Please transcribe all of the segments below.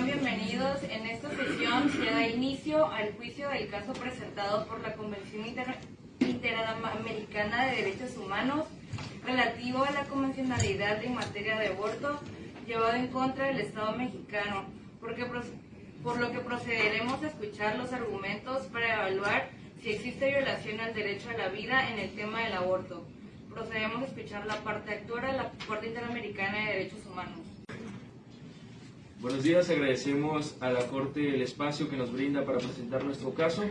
bienvenidos. En esta sesión se da inicio al juicio del caso presentado por la Convención Interamericana de Derechos Humanos relativo a la convencionalidad en materia de aborto llevado en contra del Estado mexicano, por lo que procederemos a escuchar los argumentos para evaluar si existe violación al derecho a la vida en el tema del aborto. Procedemos a escuchar la parte actora de la Corte Interamericana de Derechos Humanos. Buenos días, agradecemos a la Corte el espacio que nos brinda para presentar nuestro caso.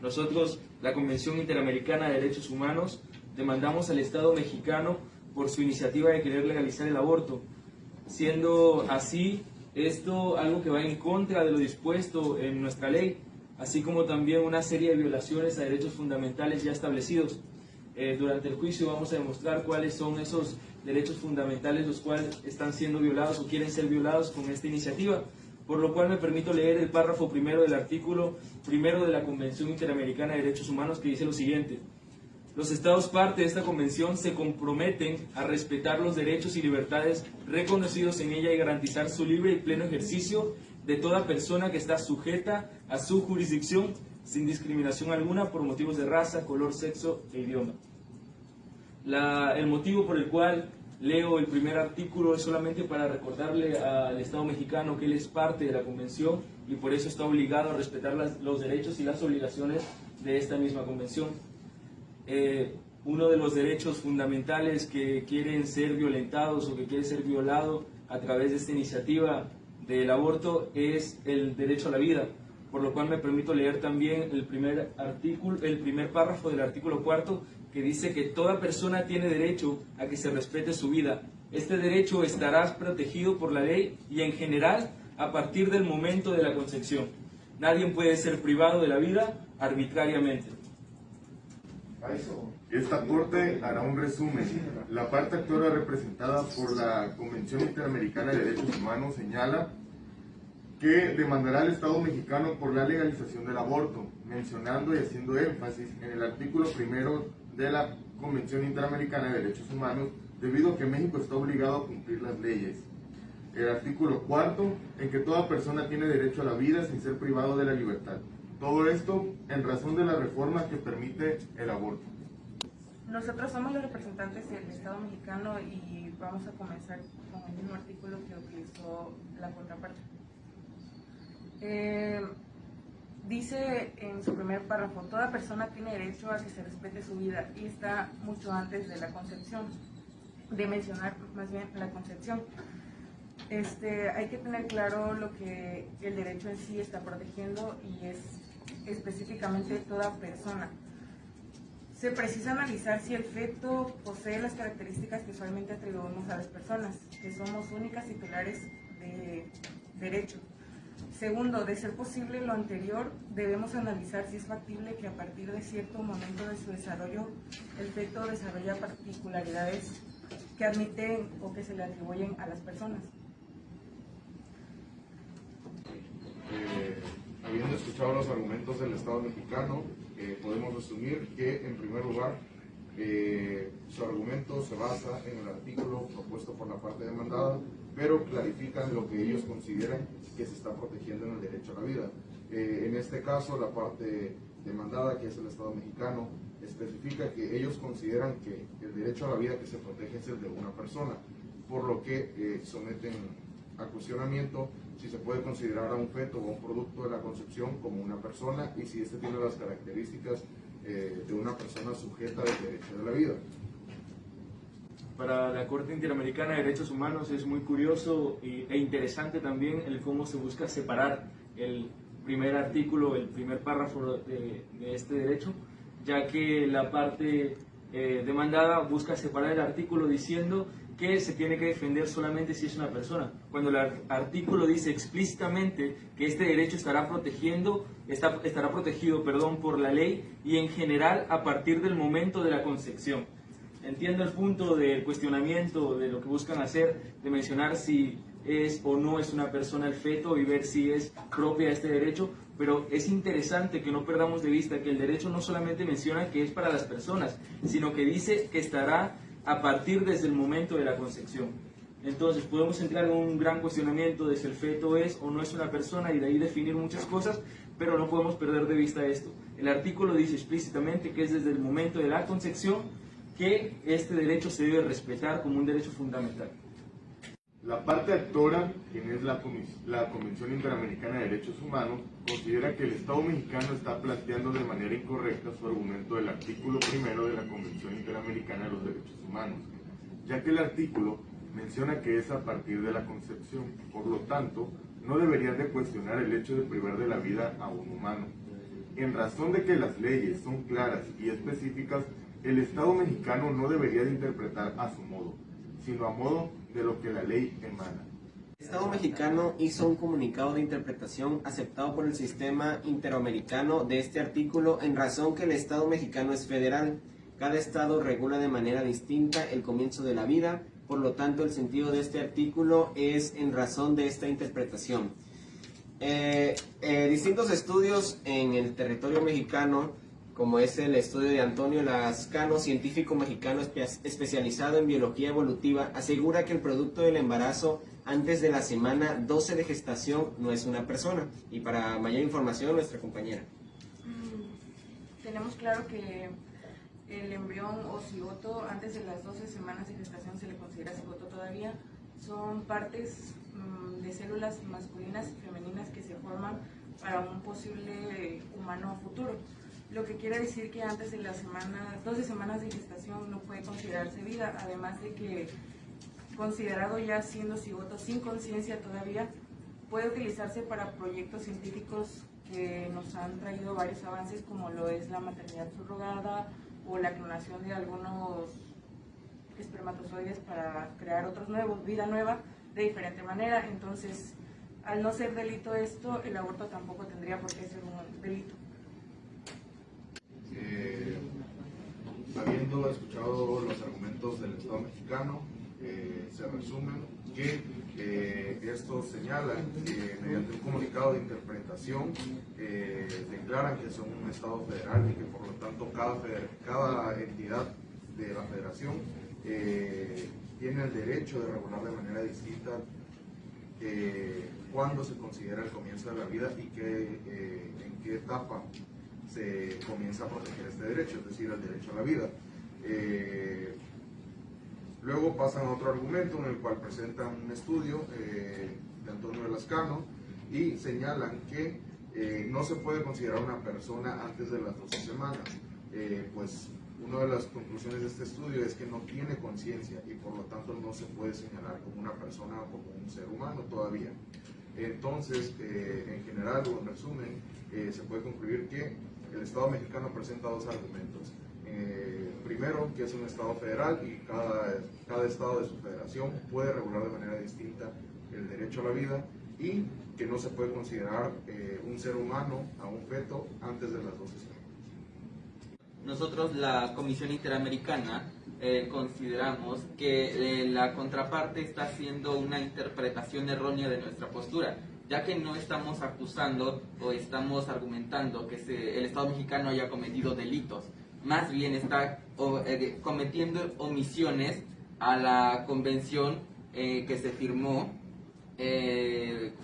Nosotros, la Convención Interamericana de Derechos Humanos, demandamos al Estado mexicano por su iniciativa de querer legalizar el aborto, siendo así esto algo que va en contra de lo dispuesto en nuestra ley, así como también una serie de violaciones a derechos fundamentales ya establecidos. Durante el juicio vamos a demostrar cuáles son esos derechos fundamentales los cuales están siendo violados o quieren ser violados con esta iniciativa, por lo cual me permito leer el párrafo primero del artículo primero de la Convención Interamericana de Derechos Humanos, que dice lo siguiente: los Estados parte de esta convención se comprometen a respetar los derechos y libertades reconocidos en ella y garantizar su libre y pleno ejercicio de toda persona que está sujeta a su jurisdicción sin discriminación alguna por motivos de raza, color, sexo e idioma. El motivo por el cual leo el primer artículo es solamente para recordarle al Estado mexicano que él es parte de la convención y por eso está obligado a respetar los derechos y las obligaciones de esta misma convención. Uno de los derechos fundamentales que quieren ser violentados o que quiere ser violado a través de esta iniciativa del aborto es el derecho a la vida, por lo cual me permito leer también el primer párrafo del artículo cuarto, que dice que toda persona tiene derecho a que se respete su vida. Este derecho estará protegido por la ley y en general a partir del momento de la concepción. Nadie puede ser privado de la vida arbitrariamente. Esta Corte hará un resumen. La parte actora representada por la Convención Interamericana de Derechos Humanos señala que demandará al Estado mexicano por la legalización del aborto, mencionando y haciendo énfasis en el artículo primero de la Convención Interamericana de Derechos Humanos, debido a que México está obligado a cumplir las leyes. El artículo cuarto, en que toda persona tiene derecho a la vida sin ser privado de la libertad. Todo esto en razón de la reforma que permite el aborto. Nosotros somos los representantes del Estado mexicano y vamos a comenzar con el mismo artículo que utilizó la contraparte. Dice en su primer párrafo: toda persona tiene derecho a que se respete su vida, y está mucho antes de la concepción, de mencionar más bien la concepción. Hay que tener claro lo que el derecho en sí está protegiendo y es específicamente toda persona. Se precisa analizar si el feto posee las características que usualmente atribuimos a las personas, que somos únicas titulares de derecho. Segundo, de ser posible lo anterior, debemos analizar si es factible que a partir de cierto momento de su desarrollo, el feto desarrolla particularidades que admiten o que se le atribuyen a las personas. Habiendo escuchado los argumentos del Estado mexicano, podemos resumir que, en primer lugar, su argumento se basa en el artículo propuesto por la parte demandada, pero clarifican lo que ellos consideran que se está protegiendo en el derecho a la vida. En este caso, la parte demandada, que es el Estado mexicano, especifica que ellos consideran que el derecho a la vida que se protege es el de una persona, por lo que someten a cuestionamiento si se puede considerar a un feto o a un producto de la concepción como una persona y si este tiene las características de una persona sujeta del derecho de la vida. Para la Corte Interamericana de Derechos Humanos es muy curioso e interesante también el cómo se busca separar el primer artículo, el primer párrafo de este derecho, ya que la parte demandada busca separar el artículo diciendo que se tiene que defender solamente si es una persona, cuando el artículo dice explícitamente que este derecho estará protegido por la ley y en general a partir del momento de la concepción. Entiendo el punto del cuestionamiento de lo que buscan hacer, de mencionar si es o no es una persona el feto y ver si es propia de este derecho, pero es interesante que no perdamos de vista que el derecho no solamente menciona que es para las personas, sino que dice que estará a partir desde el momento de la concepción. Entonces podemos entrar en un gran cuestionamiento de si el feto es o no es una persona y de ahí definir muchas cosas, pero no podemos perder de vista esto. El artículo dice explícitamente que es desde el momento de la concepción que este derecho se debe respetar como un derecho fundamental. La parte actora, quien es la Convención Interamericana de Derechos Humanos, considera que el Estado mexicano está planteando de manera incorrecta su argumento del artículo 1 de la Convención Interamericana de los Derechos Humanos, ya que el artículo menciona que es a partir de la concepción, por lo tanto, no deberían de cuestionar el hecho de privar de la vida a un humano. En razón de que las leyes son claras y específicas, el Estado mexicano no debería de interpretar a su modo, sino a modo de lo que la ley emana. El Estado mexicano hizo un comunicado de interpretación aceptado por el sistema interamericano de este artículo en razón que el Estado mexicano es federal. Cada Estado regula de manera distinta el comienzo de la vida, por lo tanto el sentido de este artículo es en razón de esta interpretación. Distintos estudios en el territorio mexicano, como es el estudio de Antonio Lascano, científico mexicano especializado en biología evolutiva, asegura que el producto del embarazo antes de la semana 12 de gestación no es una persona. Y para mayor información, nuestra compañera. Tenemos claro que el embrión o cigoto antes de las 12 semanas de gestación se le considera cigoto todavía. Son partes de células masculinas y femeninas que se forman para un posible humano futuro. Lo que quiere decir que antes de las 12 semanas de gestación no puede considerarse vida, además de que considerado ya siendo cigoto sin conciencia todavía, puede utilizarse para proyectos científicos que nos han traído varios avances, como lo es la maternidad subrogada o la clonación de algunos espermatozoides para crear otros nuevos, vida nueva, de diferente manera. Entonces, al no ser delito esto, el aborto tampoco tendría por qué ser un delito. Habiendo escuchado los argumentos del Estado mexicano, se resumen que estos señalan que mediante un comunicado de interpretación declaran que son un Estado federal y que por lo tanto cada entidad de la federación tiene el derecho de regular de manera distinta cuándo se considera el comienzo de la vida y en qué etapa se comienza a proteger este derecho, es decir, el derecho a la vida. Luego pasan a otro argumento en el cual presentan un estudio de Antonio Lascano y señalan que no se puede considerar una persona antes de las 12 semanas. Pues una de las conclusiones de este estudio es que no tiene conciencia y por lo tanto no se puede señalar como una persona o como un ser humano todavía. Entonces, en general o en resumen, se puede concluir que el Estado mexicano presenta dos argumentos. Primero, que es un Estado federal y cada Estado de su federación puede regular de manera distinta el derecho a la vida y que no se puede considerar un ser humano a un feto antes de las 12 semanas. Nosotros, la Comisión Interamericana, consideramos que la contraparte está haciendo una interpretación errónea de nuestra postura, ya que no estamos acusando o estamos argumentando que el Estado mexicano haya cometido delitos, más bien está cometiendo omisiones a la convención que se firmó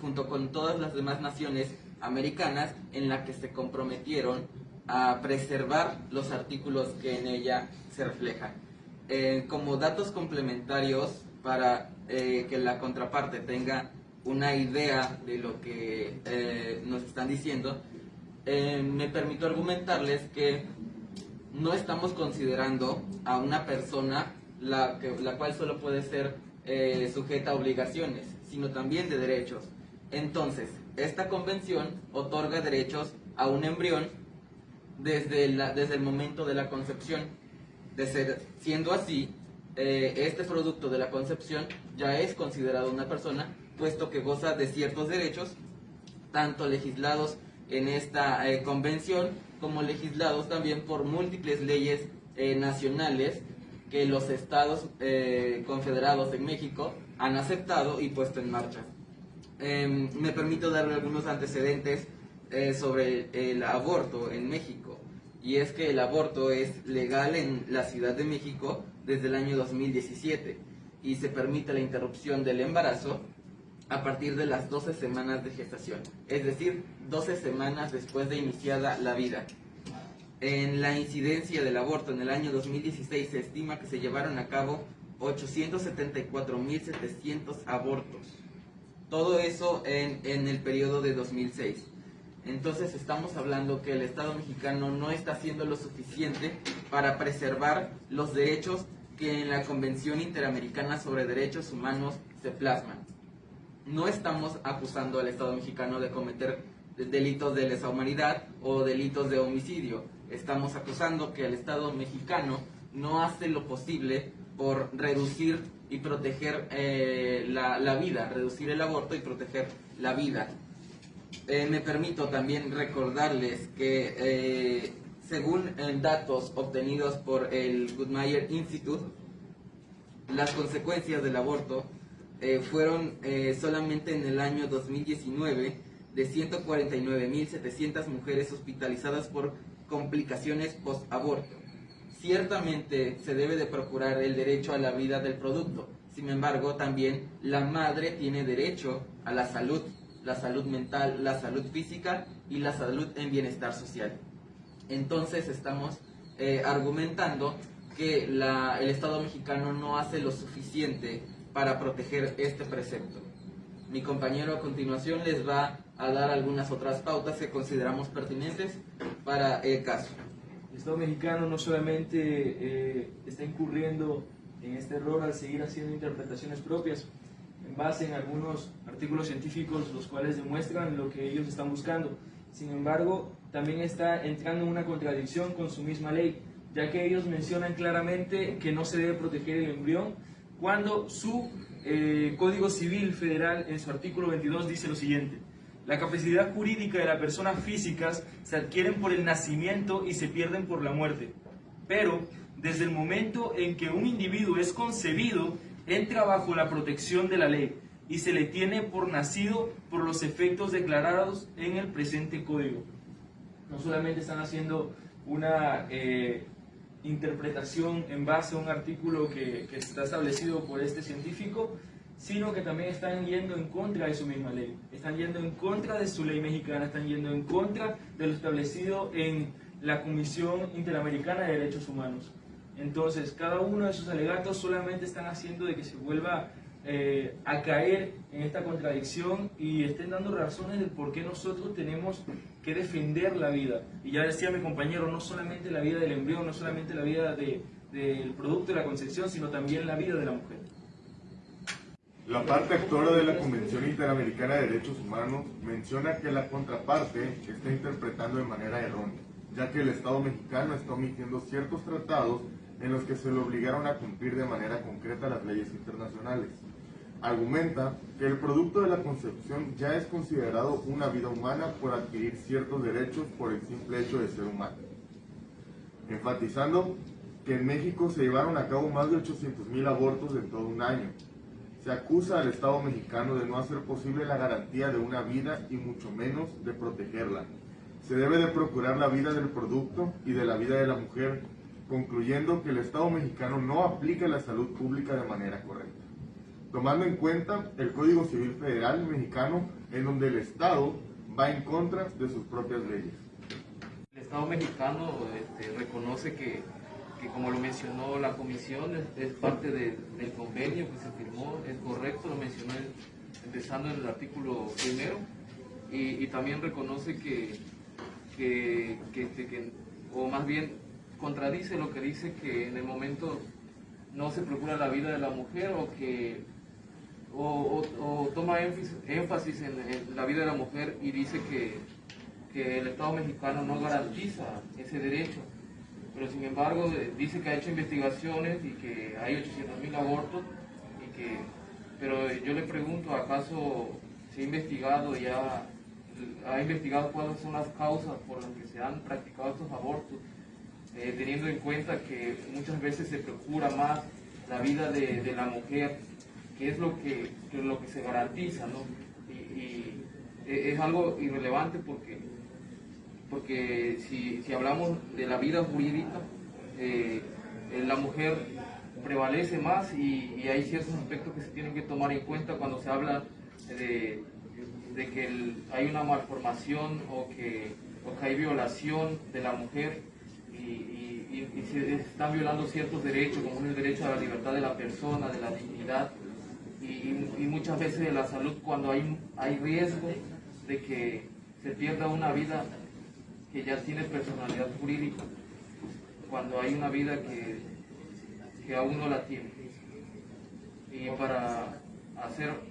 junto con todas las demás naciones americanas en la que se comprometieron a preservar los artículos que en ella se reflejan. Como datos complementarios para que la contraparte tenga una idea de lo que nos están diciendo, me permito argumentarles que no estamos considerando a una persona la cual solo puede ser sujeta a obligaciones, sino también de derechos. Entonces, esta convención otorga derechos a un embrión desde el momento de la concepción. Siendo así, este producto de la concepción ya es considerado una persona, puesto que goza de ciertos derechos, tanto legislados en esta convención como legislados también por múltiples leyes nacionales que los estados confederados en México han aceptado y puesto en marcha. Me permito darle algunos antecedentes sobre el aborto en México, y es que el aborto es legal en la Ciudad de México desde el año 2017 y se permite la interrupción del embarazo a partir de las 12 semanas de gestación, es decir, 12 semanas después de iniciada la vida. En la incidencia del aborto en el año 2016 se estima que se llevaron a cabo 874.700 abortos. Todo eso en el periodo de 2006. Entonces estamos hablando que el Estado mexicano no está haciendo lo suficiente para preservar los derechos que en la Convención Interamericana sobre Derechos Humanos se plasman. No estamos acusando al Estado mexicano de cometer delitos de lesa humanidad o delitos de homicidio. Estamos acusando que el Estado mexicano no hace lo posible por reducir y proteger la vida, reducir el aborto y proteger la vida. Me permito también recordarles que según datos obtenidos por el Guttmacher Institute, las consecuencias del aborto fueron solamente en el año 2019 de 149.700 mujeres hospitalizadas por complicaciones post-aborto. Ciertamente se debe de procurar el derecho a la vida del producto, sin embargo también la madre tiene derecho a la salud mental, la salud física y la salud en bienestar social. Entonces estamos argumentando que el Estado mexicano no hace lo suficiente para proteger este precepto. Mi compañero a continuación les va a dar algunas otras pautas que consideramos pertinentes para el caso. El Estado mexicano no solamente está incurriendo en este error al seguir haciendo interpretaciones propias en base en algunos artículos científicos los cuales demuestran lo que ellos están buscando. Sin embargo, también está entrando en una contradicción con su misma ley, ya que ellos mencionan claramente que no se debe proteger el embrión cuando su Código Civil Federal en su artículo 22 dice lo siguiente: la capacidad jurídica de las personas físicas se adquieren por el nacimiento y se pierden por la muerte, pero desde el momento en que un individuo es concebido, entra bajo la protección de la ley y se le tiene por nacido por los efectos declarados en el presente código. No solamente están haciendo una interpretación en base a un artículo que está establecido por este científico, sino que también están yendo en contra de su misma ley, están yendo en contra de su ley mexicana, están yendo en contra de lo establecido en la Comisión Interamericana de Derechos Humanos. Entonces, cada uno de sus alegatos solamente están haciendo de que se vuelva a caer en esta contradicción y estén dando razones del por qué nosotros tenemos que defender la vida. Y ya decía mi compañero, no solamente la vida del embrión, no solamente la vida del producto de la concepción, sino también la vida de la mujer. La parte actora de la Convención Interamericana de Derechos Humanos menciona que la contraparte está interpretando de manera errónea, ya que el Estado mexicano está omitiendo ciertos tratados en los que se le obligaron a cumplir de manera concreta las leyes internacionales. Argumenta que el producto de la concepción ya es considerado una vida humana por adquirir ciertos derechos por el simple hecho de ser humano, enfatizando que en México se llevaron a cabo más de 800.000 abortos en todo un año. Se acusa al Estado mexicano de no hacer posible la garantía de una vida y mucho menos de protegerla. Se debe de procurar la vida del producto y de la vida de la mujer, concluyendo que el Estado mexicano no aplica la salud pública de manera correcta, tomando en cuenta el Código Civil Federal mexicano, en donde el Estado va en contra de sus propias leyes. El Estado mexicano reconoce que, como lo mencionó la comisión, es parte del convenio que se firmó, es correcto, lo mencionó empezando en el artículo primero, y también reconoce o más bien contradice lo que dice que en el momento no se procura la vida de la mujer o toma énfasis en la vida de la mujer y dice que el Estado mexicano no garantiza ese derecho, pero sin embargo dice que ha hecho investigaciones y que hay 800.000 abortos, pero yo le pregunto, ¿acaso se ha investigado cuáles son las causas por las que se han practicado estos abortos? Teniendo en cuenta que muchas veces se procura más la vida de la mujer, que es lo que se garantiza, ¿no? Y es algo irrelevante porque si hablamos de la vida jurídica, la mujer prevalece más y hay ciertos aspectos que se tienen que tomar en cuenta cuando se habla de que hay una malformación o que hay violación de la mujer y se están violando ciertos derechos, como es el derecho a la libertad de la persona, de la dignidad y muchas veces de la salud, cuando hay riesgo de que se pierda una vida que ya tiene personalidad jurídica, cuando hay una vida que aún no la tiene. Y para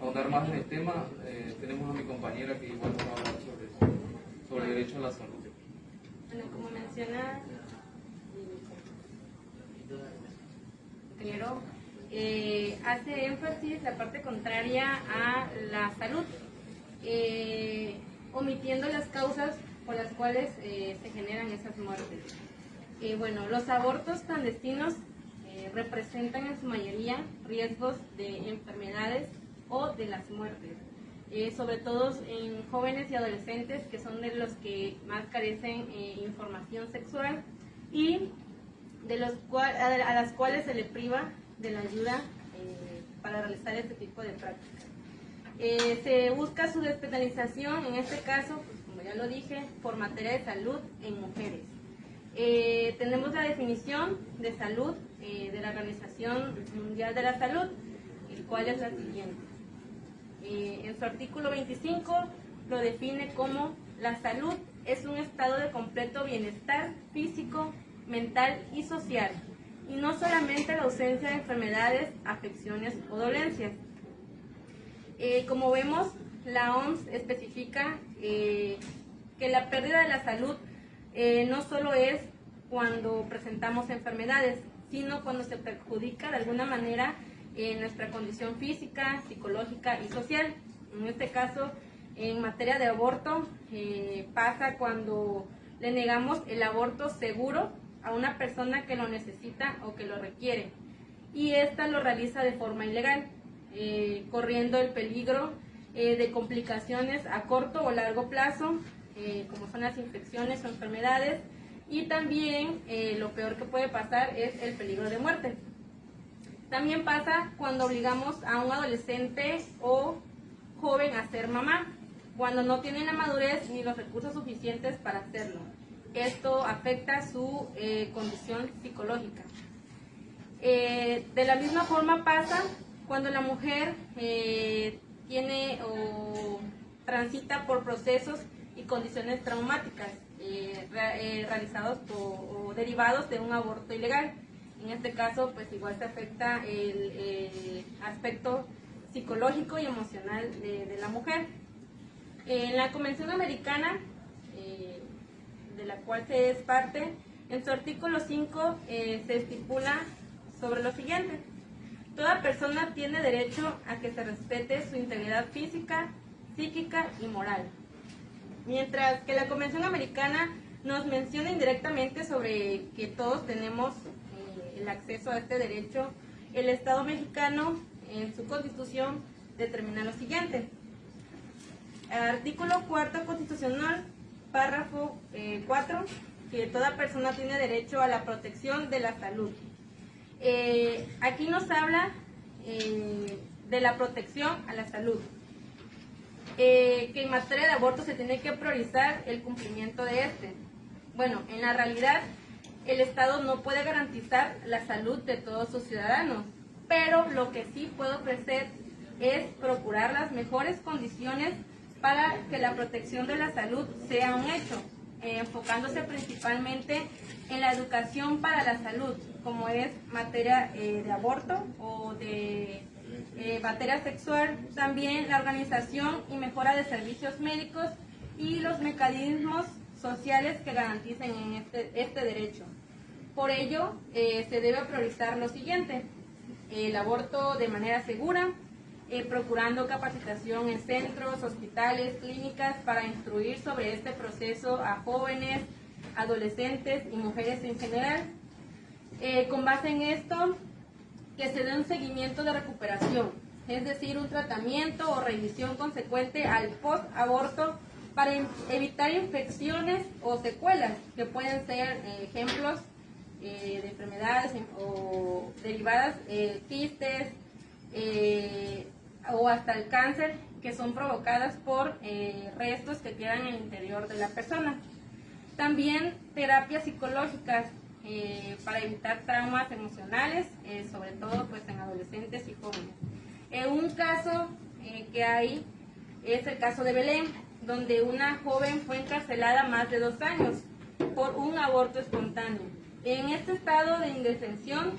ahondar más en el tema, tenemos a mi compañera que igual nos va a hablar sobre el derecho a la salud. Bueno, como menciona el ingeniero, hace énfasis la parte contraria a la salud, omitiendo las causas por las cuales se generan esas muertes. Bueno, los abortos clandestinos representan en su mayoría riesgos de enfermedades o de las muertes, sobre todo en jóvenes y adolescentes, que son de los que más carecen información sexual y a las cuales se le priva de la ayuda para realizar este tipo de prácticas. Se busca su despenalización, en este caso, pues, como ya lo dije, por materia de salud en mujeres. Tenemos la definición de salud de la Organización Mundial de la Salud, el cual es la siguiente. En su artículo 25 lo define como: la salud es un estado de completo bienestar físico, mental y social, y no solamente la ausencia de enfermedades, afecciones o dolencias. Como vemos, la OMS especifica que la pérdida de la salud no solo es cuando presentamos enfermedades, sino cuando se perjudica de alguna manera nuestra condición física, psicológica y social. En este caso, en materia de aborto, pasa cuando le negamos el aborto seguro a una persona que lo necesita o que lo requiere, y ésta lo realiza de forma ilegal, corriendo el peligro de complicaciones a corto o largo plazo, como son las infecciones o enfermedades, y también lo peor que puede pasar es el peligro de muerte. También pasa cuando obligamos a un adolescente o joven a ser mamá, cuando no tienen la madurez ni los recursos suficientes para hacerlo. Esto afecta su condición psicológica. De la misma forma pasa cuando la mujer tiene o transita por procesos y condiciones traumáticas realizados o derivados de un aborto ilegal. En este caso, pues igual se afecta el aspecto psicológico y emocional de la mujer. En la Convención Americana, de la cual se es parte, en su artículo 5 se estipula sobre lo siguiente: toda persona tiene derecho a que se respete su integridad física, psíquica y moral. Mientras que la Convención Americana nos menciona indirectamente sobre que todos tenemos el acceso a este derecho, el Estado mexicano en su Constitución determina lo siguiente. Artículo 4 constitucional, párrafo 4, que toda persona tiene derecho a la protección de la salud. Aquí nos habla de la protección a la salud, que en materia de aborto se tiene que priorizar el cumplimiento de este. Bueno, en la realidad el Estado no puede garantizar la salud de todos sus ciudadanos, pero lo que sí puede ofrecer es procurar las mejores condiciones para que la protección de la salud sea un hecho, enfocándose principalmente en la educación para la salud, como es materia de aborto o de materia sexual, también la organización y mejora de servicios médicos y los mecanismos sociales que garanticen en este derecho. Por ello, se debe priorizar lo siguiente: el aborto de manera segura, procurando capacitación en centros, hospitales, clínicas para instruir sobre este proceso a jóvenes, adolescentes y mujeres en general. Con base en esto, que se dé un seguimiento de recuperación, es decir, un tratamiento o revisión consecuente al post-aborto para evitar infecciones o secuelas, que pueden ser ejemplos de enfermedades o derivadas, quistes o hasta el cáncer, que son provocadas por restos que quedan en el interior de la persona. También terapias psicológicas para evitar traumas emocionales, sobre todo pues en adolescentes y jóvenes. Un caso que hay es el caso de Belén, donde una joven fue encarcelada más de 2 años por un aborto espontáneo. En este estado de indefensión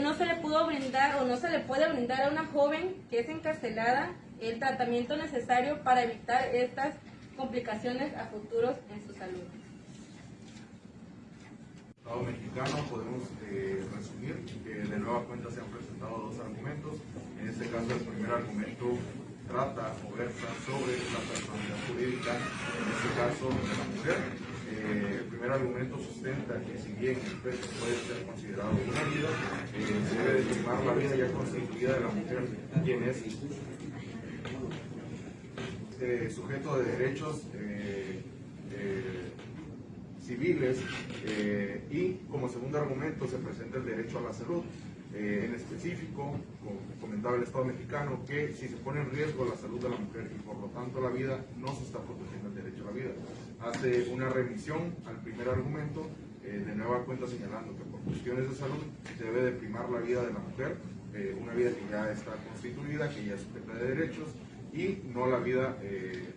no se le pudo brindar o no se le puede brindar a una joven que es encarcelada el tratamiento necesario para evitar estas complicaciones a futuros en su salud. Estado mexicano podemos resumir que de nueva cuenta se han presentado 2 argumentos. En este caso el primer argumento trata o versa sobre la personalidad jurídica, en este caso de la mujer. El primer argumento sustenta que si bien el feto puede ser considerado una vida, se debe estimar la vida ya constituida de la mujer, quien es sujeto de derechos civiles, y como segundo argumento se presenta el derecho a la salud. En específico, como comentaba el Estado mexicano, que si se pone en riesgo la salud de la mujer y por lo tanto la vida, no se está protegiendo el derecho a la vida. Hace una remisión al primer argumento, de nueva cuenta señalando que por cuestiones de salud se debe de primar la vida de la mujer, una vida que ya está constituida, que ya es sujeta de derechos, y no la vida del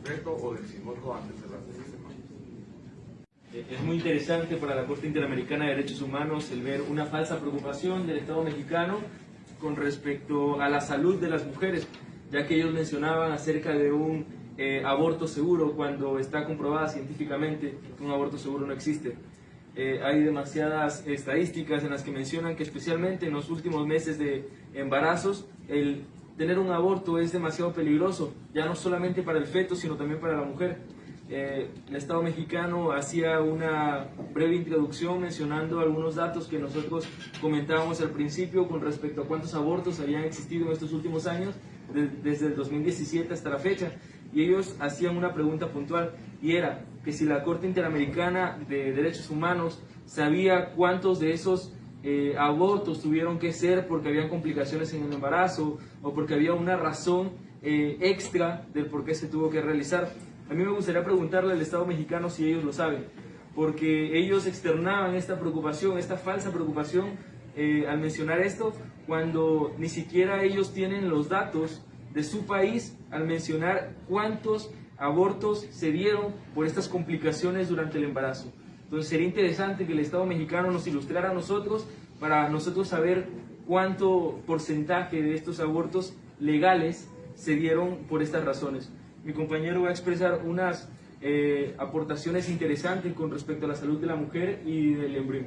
feto o del cigoto antes de las 6 semanas. Es muy interesante para la Corte Interamericana de Derechos Humanos el ver una falsa preocupación del Estado mexicano con respecto a la salud de las mujeres, ya que ellos mencionaban acerca de un aborto seguro cuando está comprobada científicamente que un aborto seguro no existe. Hay demasiadas estadísticas en las que mencionan que especialmente en los últimos meses de embarazos el tener un aborto es demasiado peligroso, ya no solamente para el feto sino también para la mujer. El Estado mexicano hacía una breve introducción mencionando algunos datos que nosotros comentábamos al principio con respecto a cuántos abortos habían existido en estos últimos años, desde el 2017 hasta la fecha, y ellos hacían una pregunta puntual, y era que si la Corte Interamericana de Derechos Humanos sabía cuántos de esos abortos tuvieron que ser porque habían complicaciones en el embarazo o porque había una razón extra del por qué se tuvo que realizar. A mí me gustaría preguntarle al Estado mexicano si ellos lo saben, porque ellos externaban esta preocupación, esta falsa preocupación al mencionar esto, cuando ni siquiera ellos tienen los datos de su país al mencionar cuántos abortos se dieron por estas complicaciones durante el embarazo. Entonces sería interesante que el Estado mexicano nos ilustrara a nosotros para nosotros saber cuánto porcentaje de estos abortos legales se dieron por estas razones. Mi compañero va a expresar unas aportaciones interesantes con respecto a la salud de la mujer y del embrión.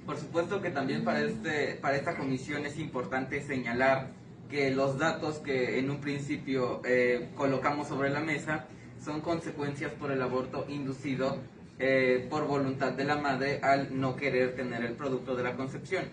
Por supuesto que también para esta comisión es importante señalar que los datos que en un principio colocamos sobre la mesa son consecuencias por el aborto inducido por voluntad de la madre al no querer tener el producto de la concepción.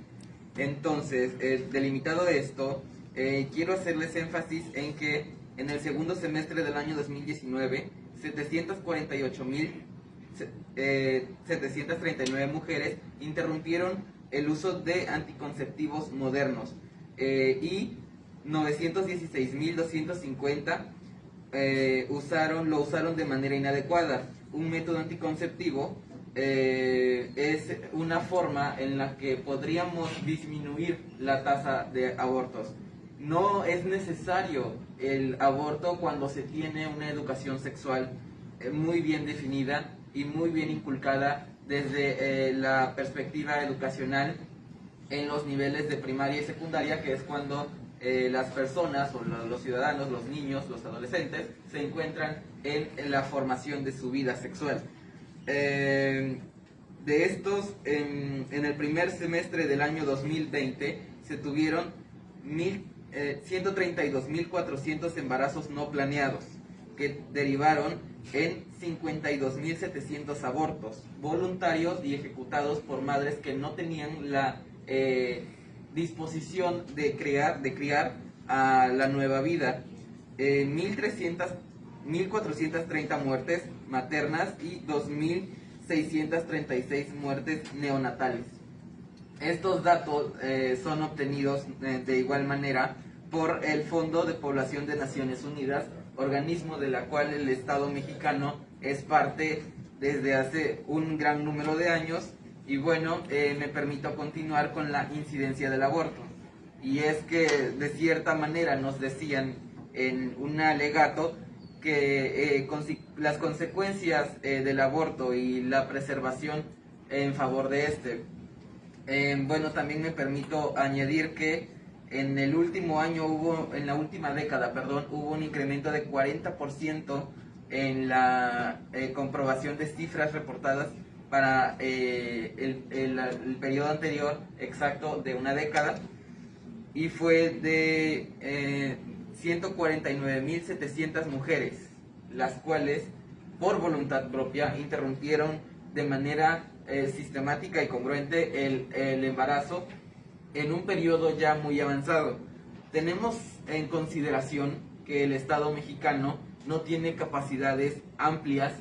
Entonces, delimitado esto, quiero hacerles énfasis en que en el segundo semestre del año 2019, 739 mujeres interrumpieron el uso de anticonceptivos modernos y 916.250 lo usaron de manera inadecuada. Un método anticonceptivo es una forma en la que podríamos disminuir la tasa de abortos. No es necesario el aborto cuando se tiene una educación sexual muy bien definida y muy bien inculcada desde la perspectiva educacional en los niveles de primaria y secundaria, que es cuando las personas o los ciudadanos, los niños, los adolescentes se encuentran en la formación de su vida sexual. De estos, en el primer semestre del año 2020 se tuvieron 132.400 embarazos no planeados, que derivaron en 52.700 abortos voluntarios y ejecutados por madres que no tenían la disposición de criar a la nueva vida. 1.430 muertes maternas y 2.000 636 muertes neonatales. Estos datos son obtenidos de igual manera por el Fondo de Población de Naciones Unidas, organismo de la cual el Estado mexicano es parte desde hace un gran número de años. Y bueno, me permito continuar con la incidencia del aborto. Y es que de cierta manera nos decían en un alegato que las consecuencias del aborto y la preservación en favor de este. Bueno, también me permito añadir que en el último año en la última década, hubo un incremento de 40% en la comprobación de cifras reportadas para el periodo anterior exacto de una década, y fue de 149.700 mujeres, las cuales por voluntad propia interrumpieron de manera sistemática y congruente el embarazo en un periodo ya muy avanzado. Tenemos en consideración que el Estado mexicano no tiene capacidades amplias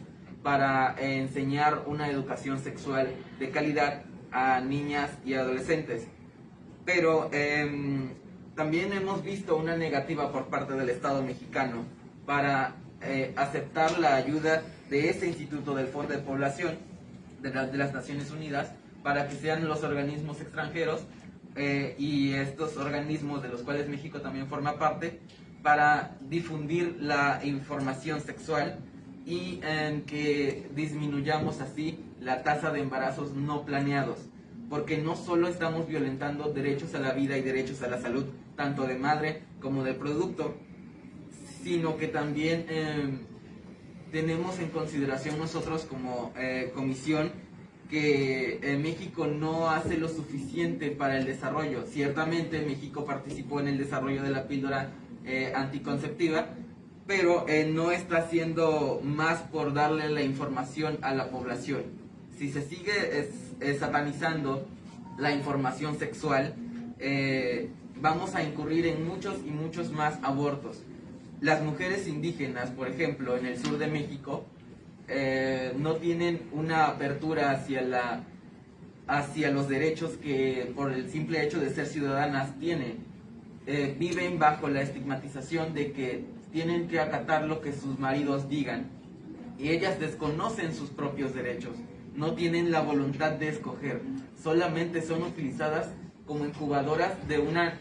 para enseñar una educación sexual de calidad a niñas y adolescentes, pero también hemos visto una negativa por parte del Estado mexicano para aceptar la ayuda de este Instituto del Fondo de Población de las Naciones Unidas, para que sean los organismos extranjeros y estos organismos de los cuales México también forma parte, para difundir la información sexual y que disminuyamos así la tasa de embarazos no planeados, porque no solo estamos violentando derechos a la vida y derechos a la salud, tanto de madre como del producto, sino que también tenemos en consideración nosotros como comisión que México no hace lo suficiente para el desarrollo. Ciertamente México participó en el desarrollo de la píldora anticonceptiva, pero no está haciendo más por darle la información a la población. Si se sigue satanizando la información sexual, vamos a incurrir en muchos y muchos más abortos. Las mujeres indígenas, por ejemplo, en el sur de México, no tienen una apertura hacia los derechos que por el simple hecho de ser ciudadanas tienen. Viven bajo la estigmatización de que tienen que acatar lo que sus maridos digan, y ellas desconocen sus propios derechos, no tienen la voluntad de escoger, solamente son utilizadas como incubadoras de una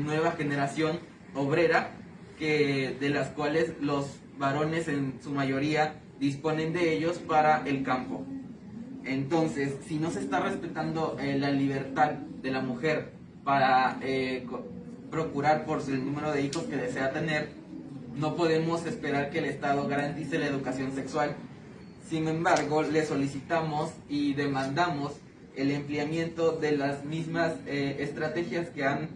nueva generación obrera, de las cuales los varones en su mayoría disponen de ellos para el campo. Entonces, si no se está respetando la libertad de la mujer para procurar por el número de hijos que desea tener, no podemos esperar que el Estado garantice la educación sexual. Sin embargo, le solicitamos y demandamos el empleamiento de las mismas estrategias que han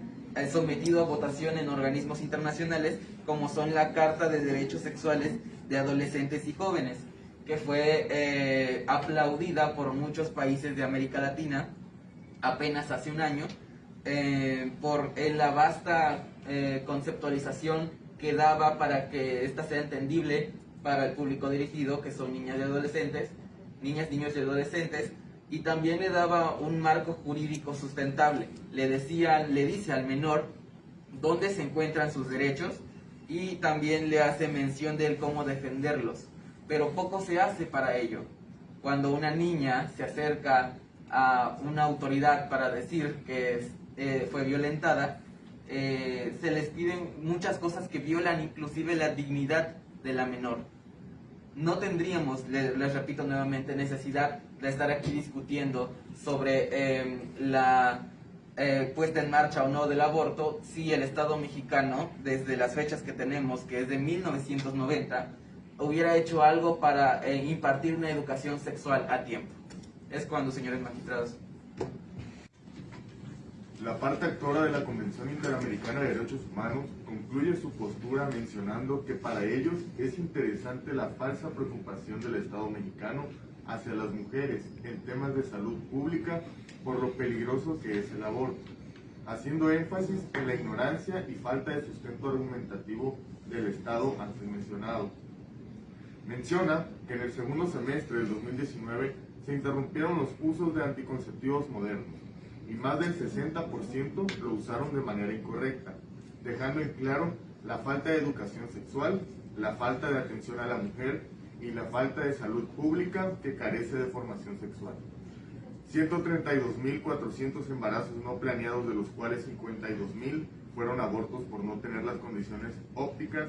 sometido a votación en organismos internacionales, como son la Carta de Derechos Sexuales de Adolescentes y Jóvenes, que fue aplaudida por muchos países de América Latina apenas hace un año, por la vasta conceptualización que daba para que ésta sea entendible para el público dirigido, que son niñas, niños y adolescentes, y también le daba un marco jurídico sustentable. Le dice al menor dónde se encuentran sus derechos, y también le hace mención de cómo defenderlos, pero poco se hace para ello. Cuando una niña se acerca a una autoridad para decir que fue violentada, se les piden muchas cosas que violan inclusive la dignidad de la menor. No tendríamos, les repito nuevamente, necesidad de estar aquí discutiendo sobre la puesta en marcha o no del aborto si el Estado mexicano, desde las fechas que tenemos, que es de 1990, hubiera hecho algo para impartir una educación sexual a tiempo. Es cuando, señores magistrados. La parte actora de la Convención Interamericana de Derechos Humanos concluye su postura mencionando que para ellos es interesante la falsa preocupación del Estado mexicano hacia las mujeres en temas de salud pública por lo peligroso que es el aborto, haciendo énfasis en la ignorancia y falta de sustento argumentativo del Estado antes mencionado. Menciona que en el segundo semestre del 2019 se interrumpieron los usos de anticonceptivos modernos y más del 60% lo usaron de manera incorrecta, dejando en claro la falta de educación sexual, la falta de atención a la mujer y la falta de salud pública que carece de formación sexual. 132.400 embarazos no planeados, de los cuales 52.000 fueron abortos por no tener las condiciones ópticas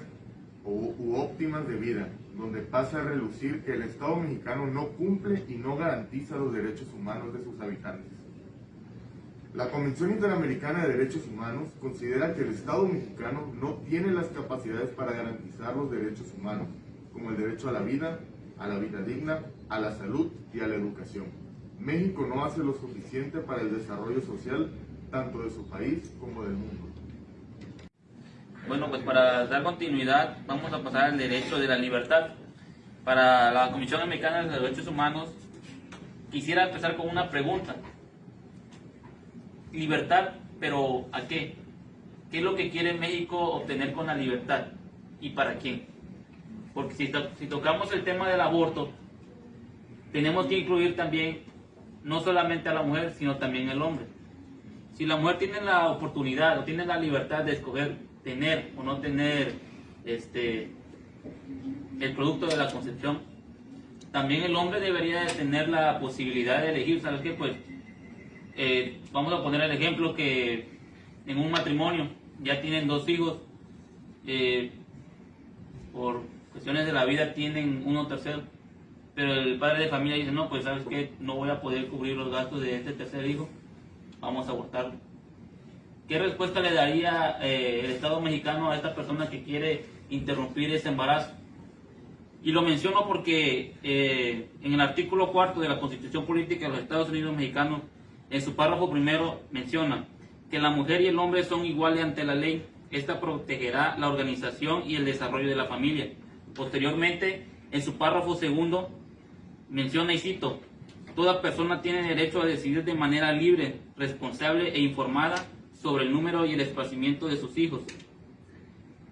u óptimas de vida, donde pasa a relucir que el Estado mexicano no cumple y no garantiza los derechos humanos de sus habitantes. La Convención Interamericana de Derechos Humanos considera que el Estado mexicano no tiene las capacidades para garantizar los derechos humanos, como el derecho a la vida digna, a la salud y a la educación. México no hace lo suficiente para el desarrollo social, tanto de su país como del mundo. Bueno, pues para dar continuidad vamos a pasar al derecho de la libertad. Para la Comisión Americana de Derechos Humanos quisiera empezar con una pregunta. Libertad, pero ¿a qué? ¿Qué es lo que quiere México obtener con la libertad? ¿Y para quién? Porque si tocamos el tema del aborto, tenemos que incluir también no solamente a la mujer, sino también al hombre. Si la mujer tiene la oportunidad o tiene la libertad de escoger tener o no tener el producto de la concepción, también el hombre debería de tener la posibilidad de elegir. ¿Sabes qué? Pues vamos a poner el ejemplo que en un matrimonio ya tienen 2 hijos, por cuestiones de la vida tienen uno tercero, pero el padre de familia dice, no, pues sabes qué, no voy a poder cubrir los gastos de este tercer hijo, vamos a abortarlo. ¿Qué respuesta le daría el Estado mexicano a esta persona que quiere interrumpir ese embarazo? Y lo menciono porque en el artículo 4 de la Constitución Política de los Estados Unidos Mexicanos, en su párrafo primero menciona que la mujer y el hombre son iguales ante la ley. Esta protegerá la organización y el desarrollo de la familia. Posteriormente, en su párrafo segundo, menciona y cito: toda persona tiene derecho a decidir de manera libre, responsable e informada sobre el número y el esparcimiento de sus hijos.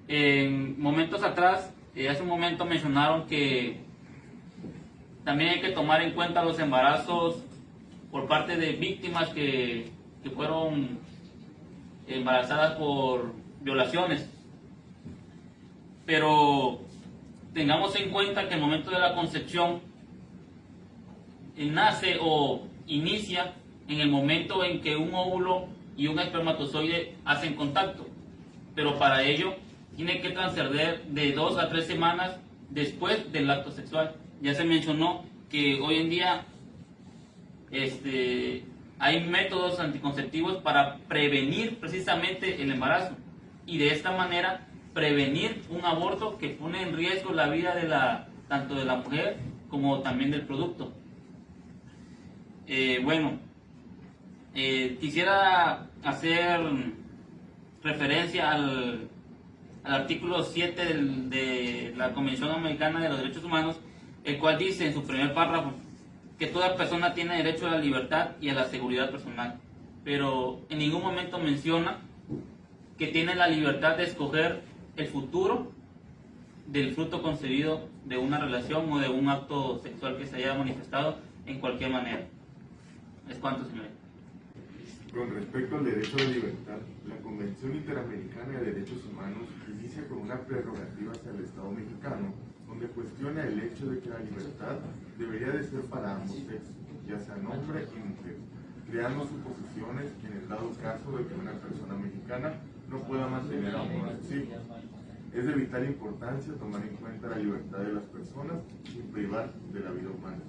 En momentos atrás, hace un momento mencionaron que también hay que tomar en cuenta los embarazos por parte de víctimas que fueron embarazadas por violaciones. Pero tengamos en cuenta que el momento de la concepción nace o inicia en el momento en que un óvulo y un espermatozoide hacen contacto, pero para ello tiene que transcurrir de 2 a 3 semanas después del acto sexual. Ya se mencionó que hoy en día hay métodos anticonceptivos para prevenir precisamente el embarazo y de esta manera prevenir un aborto que pone en riesgo la vida tanto de la mujer como también del producto. Quisiera hacer referencia al artículo 7 de la Convención Americana de los Derechos Humanos, el cual dice en su primer párrafo que toda persona tiene derecho a la libertad y a la seguridad personal, pero en ningún momento menciona que tiene la libertad de escoger el futuro del fruto concebido de una relación o de un acto sexual que se haya manifestado en cualquier manera. ¿Es cuánto, señores? Con respecto al derecho a la libertad, la Convención Interamericana de Derechos Humanos inicia con una prerrogativa hacia el Estado mexicano, donde cuestiona el hecho de que la libertad debería de ser para ambos sexos, ya sean hombre y mujer, creando suposiciones en el dado caso de que una persona mexicana no pueda mantener a uno de sus hijos. Es de vital importancia tomar en cuenta la libertad de las personas sin privar de la vida humana.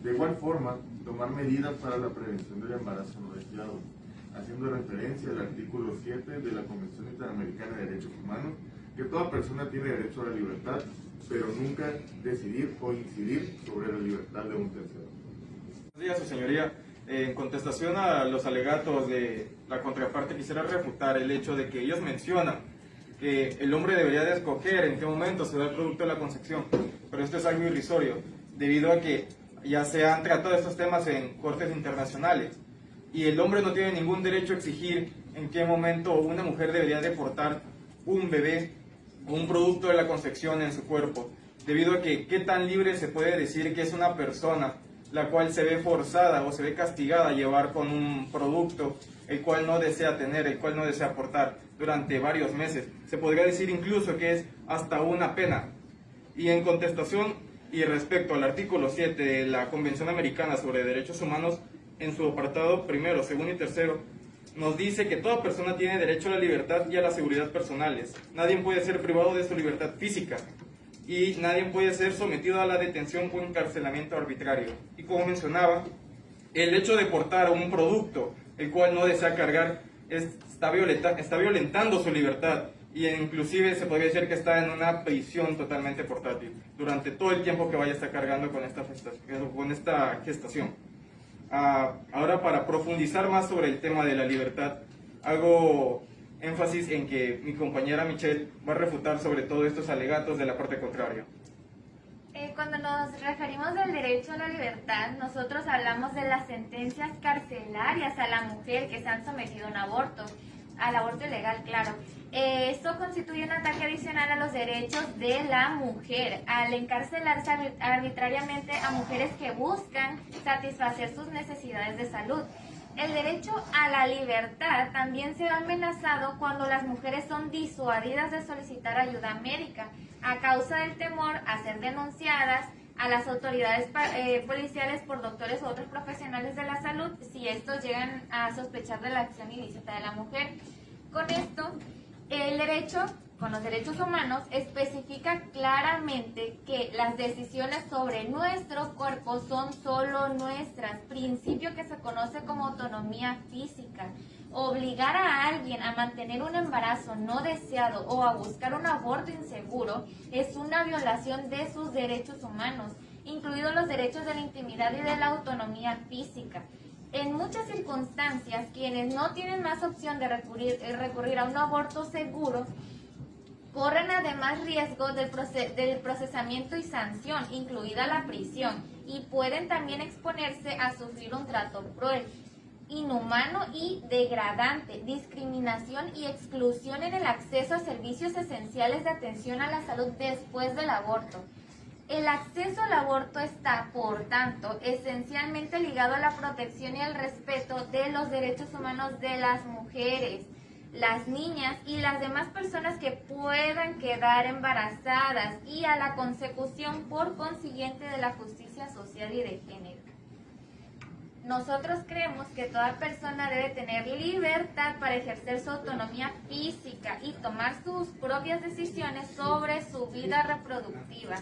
De igual forma, tomar medidas para la prevención del embarazo no deseado, haciendo referencia al artículo 7 de la Convención Interamericana de Derechos Humanos, que toda persona tiene derecho a la libertad, pero nunca decidir o incidir sobre la libertad de un tercero. Buenos días, su señoría. En contestación a los alegatos de la contraparte, quisiera refutar el hecho de que ellos mencionan que el hombre debería de escoger en qué momento se da el producto de la concepción, pero esto es algo irrisorio, debido a que ya se han tratado estos temas en cortes internacionales y el hombre no tiene ningún derecho a exigir en qué momento una mujer debería de portar un bebé o un producto de la concepción en su cuerpo, debido a que qué tan libre se puede decir que es una persona la cual se ve forzada o se ve castigada a llevar con un producto el cual no desea tener, el cual no desea aportar durante varios meses. Se podría decir incluso que es hasta una pena. Y en contestación y respecto al artículo 7 de la Convención Americana sobre Derechos Humanos, en su apartado primero, segundo y tercero, nos dice que toda persona tiene derecho a la libertad y a la seguridad personales. Nadie puede ser privado de su libertad física y nadie puede ser sometido a la detención o encarcelamiento arbitrario. Y como mencionaba, el hecho de portar un producto el cual no desea cargar está violentando su libertad, y inclusive se podría decir que está en una prisión totalmente portátil durante todo el tiempo que vaya a estar cargando con esta gestación. Ahora, para profundizar más sobre el tema de la libertad, hago énfasis en que mi compañera Michelle va a refutar sobre todo estos alegatos de la parte contraria. Cuando nos referimos al derecho a la libertad, nosotros hablamos de las sentencias carcelarias a la mujer que se han sometido a un aborto, al aborto ilegal, claro. Esto constituye un ataque adicional a los derechos de la mujer, al encarcelarse arbitrariamente a mujeres que buscan satisfacer sus necesidades de salud. El derecho a la libertad también se ve amenazado cuando las mujeres son disuadidas de solicitar ayuda médica a causa del temor a ser denunciadas a las autoridades policiales por doctores u otros profesionales de la salud si estos llegan a sospechar de la acción ilícita de la mujer. Con esto, el derecho, con los derechos humanos, especifica claramente que las decisiones sobre nuestro cuerpo son solo nuestras, principio que se conoce como autonomía física. Obligar a alguien a mantener un embarazo no deseado o a buscar un aborto inseguro es una violación de sus derechos humanos, incluidos los derechos de la intimidad y de la autonomía física. En muchas circunstancias, quienes no tienen más opción de recurrir a un aborto seguro, corren además riesgo del procesamiento y sanción, incluida la prisión, y pueden también exponerse a sufrir un trato cruel, inhumano y degradante, discriminación y exclusión en el acceso a servicios esenciales de atención a la salud después del aborto. El acceso al aborto está, por tanto, esencialmente ligado a la protección y al respeto de los derechos humanos de las mujeres, las niñas y las demás personas que puedan quedar embarazadas, y a la consecución por consiguiente de la justicia social y de género. Nosotros creemos que toda persona debe tener libertad para ejercer su autonomía física y tomar sus propias decisiones sobre su vida reproductiva,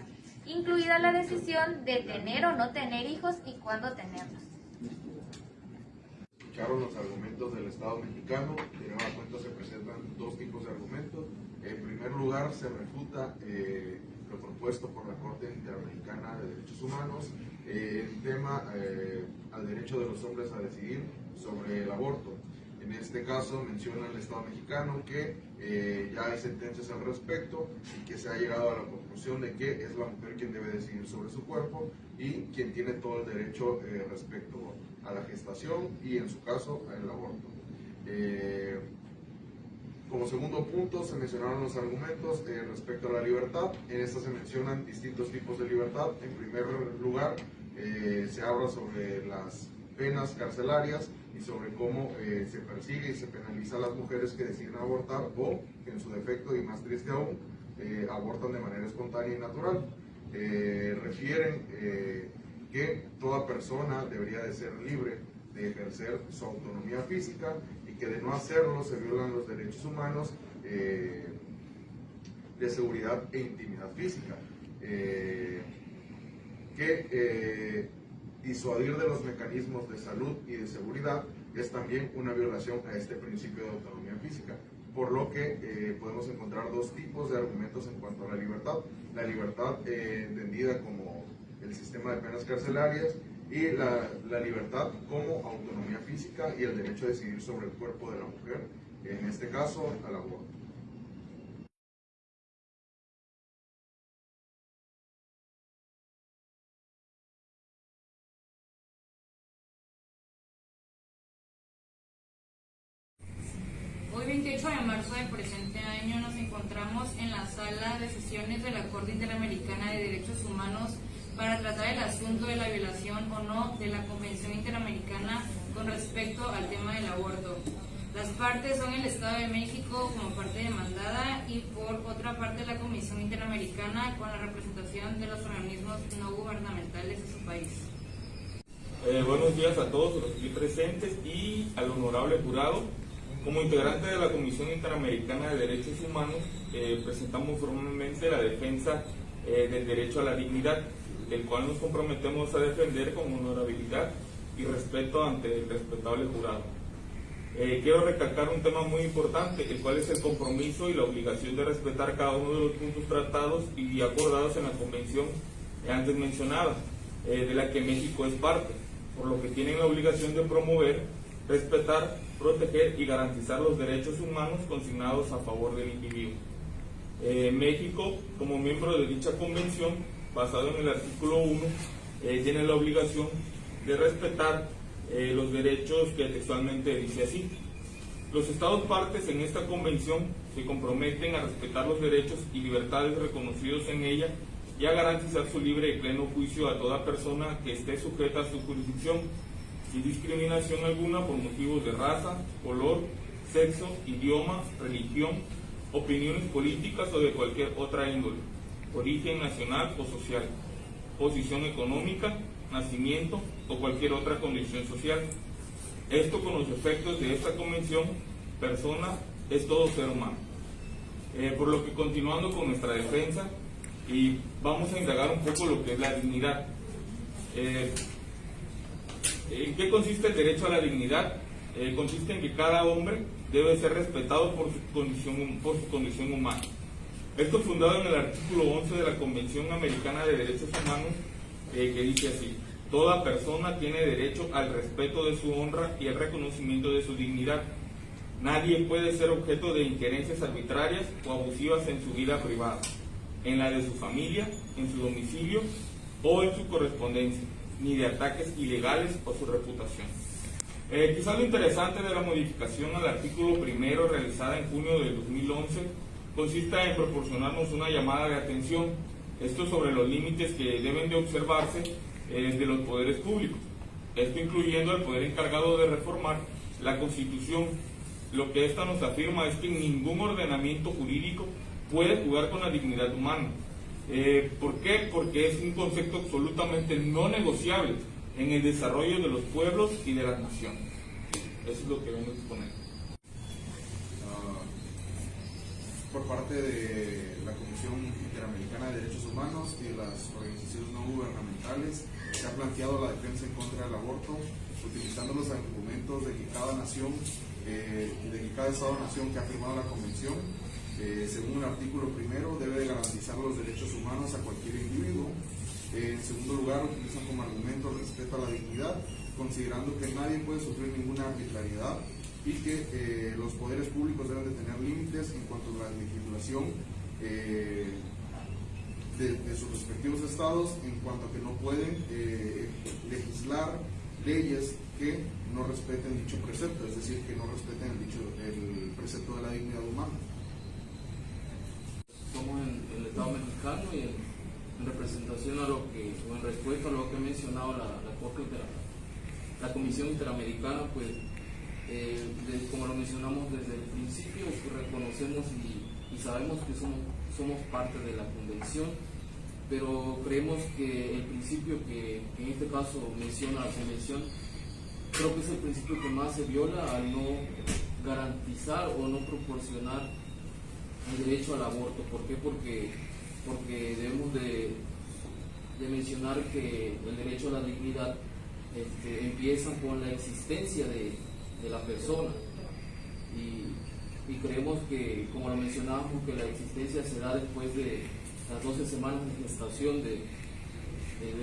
incluida la decisión de tener o no tener hijos y cuándo tenerlos. Escucharon los argumentos del Estado mexicano. De nueva cuenta se presentan dos tipos de argumentos. En primer lugar, se refuta lo propuesto por la Corte Interamericana de Derechos Humanos en tema al derecho de los hombres a decidir sobre el aborto. En este caso menciona el Estado mexicano que ya hay sentencias al respecto y que se ha llegado a la conclusión de que es la mujer quien debe decidir sobre su cuerpo y quien tiene todo el derecho respecto a la gestación y, en su caso, al aborto. Como segundo punto se mencionaron los argumentos respecto a la libertad. En esta se mencionan distintos tipos de libertad. En primer lugar, se habla sobre las penas carcelarias y sobre cómo se persigue y se penaliza a las mujeres que deciden abortar o, en su defecto, y más triste aún, abortan de manera espontánea y natural. Refieren que toda persona debería de ser libre de ejercer su autonomía física y que de no hacerlo se violan los derechos humanos de seguridad e intimidad física. Disuadir de los mecanismos de salud y de seguridad es también una violación a este principio de autonomía física, por lo que podemos encontrar dos tipos de argumentos en cuanto a la libertad. La libertad entendida como el sistema de penas carcelarias y la libertad como autonomía física y el derecho a decidir sobre el cuerpo de la mujer, en este caso al aborto. Hoy 28 de marzo del presente año nos encontramos en la sala de sesiones de la Corte Interamericana de Derechos Humanos para tratar el asunto asunto de la violación o no de la Convención Interamericana con respecto al tema del aborto. Las partes son el Estado de México como parte demandada y por otra parte la Comisión Interamericana con la representación de los organismos no gubernamentales de su país. Buenos días a todos los aquí presentes y al honorable jurado. Como integrante de la Comisión Interamericana de Derechos Humanos, presentamos formalmente la defensa del derecho a la dignidad, el cual nos comprometemos a defender con honorabilidad y respeto ante el respetable jurado. Quiero recalcar un tema muy importante, el cual es el compromiso y la obligación de respetar cada uno de los puntos tratados y acordados en la convención antes mencionada, de la que México es parte, por lo que tienen la obligación de promover, respetar, proteger y garantizar los derechos humanos consignados a favor del individuo. México, como miembro de dicha convención, basado en el artículo 1, tiene la obligación de respetar los derechos que textualmente dice así. Los Estados partes en esta convención se comprometen a respetar los derechos y libertades reconocidos en ella y a garantizar su libre y pleno juicio a toda persona que esté sujeta a su jurisdicción, sin discriminación alguna por motivos de raza, color, sexo, idioma, religión, opiniones políticas o de cualquier otra índole, origen nacional o social, posición económica, nacimiento o cualquier otra condición social. Esto con los efectos de esta convención, persona es todo ser humano. Por lo que continuando con nuestra defensa, y vamos a indagar un poco lo que es la dignidad. ¿En qué consiste el derecho a la dignidad? Consiste en que cada hombre debe ser respetado por su condición humana. Esto es fundado en el artículo 11 de la Convención Americana de Derechos Humanos, que dice así: toda persona tiene derecho al respeto de su honra y al reconocimiento de su dignidad. Nadie puede ser objeto de injerencias arbitrarias o abusivas en su vida privada, en la de su familia, en su domicilio o en su correspondencia, ni de ataques ilegales o su reputación. Quizás lo interesante de la modificación al artículo primero realizada en junio de 2011 consiste en proporcionarnos una llamada de atención, esto sobre los límites que deben de observarse de los poderes públicos, esto incluyendo al poder encargado de reformar la Constitución. Lo que esta nos afirma es que ningún ordenamiento jurídico puede jugar con la dignidad humana. ¿Por qué? Porque es un concepto absolutamente no negociable en el desarrollo de los pueblos y de las naciones. Eso es lo que vengo a exponer. Por parte de la Comisión Interamericana de Derechos Humanos y de las organizaciones no gubernamentales, se ha planteado la defensa en contra del aborto, utilizando los argumentos de que cada nación, de que cada Estado-nación que ha firmado la Convención, según el artículo primero, debe de garantizar los derechos humanos a cualquier individuo. En segundo lugar, utilizan como argumento el respeto a la dignidad, considerando que nadie puede sufrir ninguna arbitrariedad y que los poderes públicos deben de tener límites en cuanto a la legislación de sus respectivos estados, en cuanto a que no pueden legislar leyes que no respeten dicho precepto, es decir, que no respeten el precepto de la dignidad humana. Somos en el Estado mexicano y en representación a lo que, o en respuesta a lo que ha mencionado la Comisión Interamericana, pues como lo mencionamos desde el principio, pues reconocemos y sabemos que somos parte de la convención, pero creemos que el principio que en este caso menciona la convención, creo que es el principio que más se viola al no garantizar o no proporcionar el derecho al aborto. ¿Por qué? Porque debemos de mencionar que el derecho a la dignidad empieza con la existencia de la persona y creemos que, como lo mencionábamos, que la existencia se da después de las 12 semanas de gestación de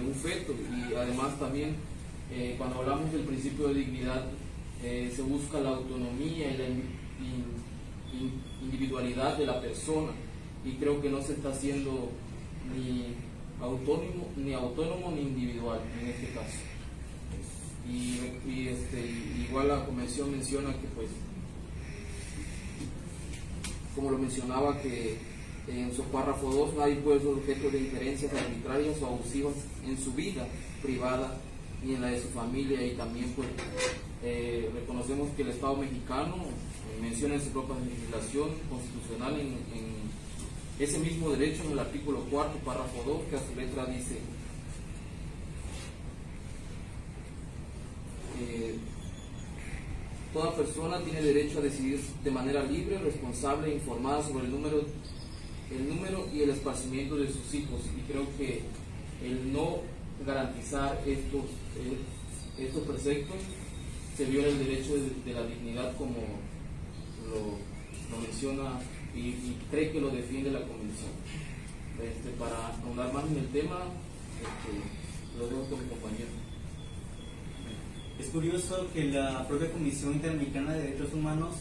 un feto, y además también cuando hablamos del principio de dignidad se busca la autonomía y la individualidad de la persona, y creo que no se está haciendo ni autónomo ni individual en este caso. Igual la convención menciona que, pues, como lo mencionaba, que En su párrafo 2, nadie puede ser objeto de injerencias arbitrarias o abusivas en su vida privada y en la de su familia. Y también pues reconocemos que el Estado mexicano menciona en su propia legislación constitucional en ese mismo derecho, en el artículo 4, párrafo 2, que a su letra dice: toda persona tiene derecho a decidir de manera libre, responsable e informada sobre el número y el esparcimiento de sus hijos. Y creo que el no garantizar estos preceptos se viola el derecho de la dignidad, como lo menciona y cree que lo defiende la Convención. Para ahondar más en el tema, lo dejo con mi compañero. Es curioso que la propia Comisión Interamericana de Derechos Humanos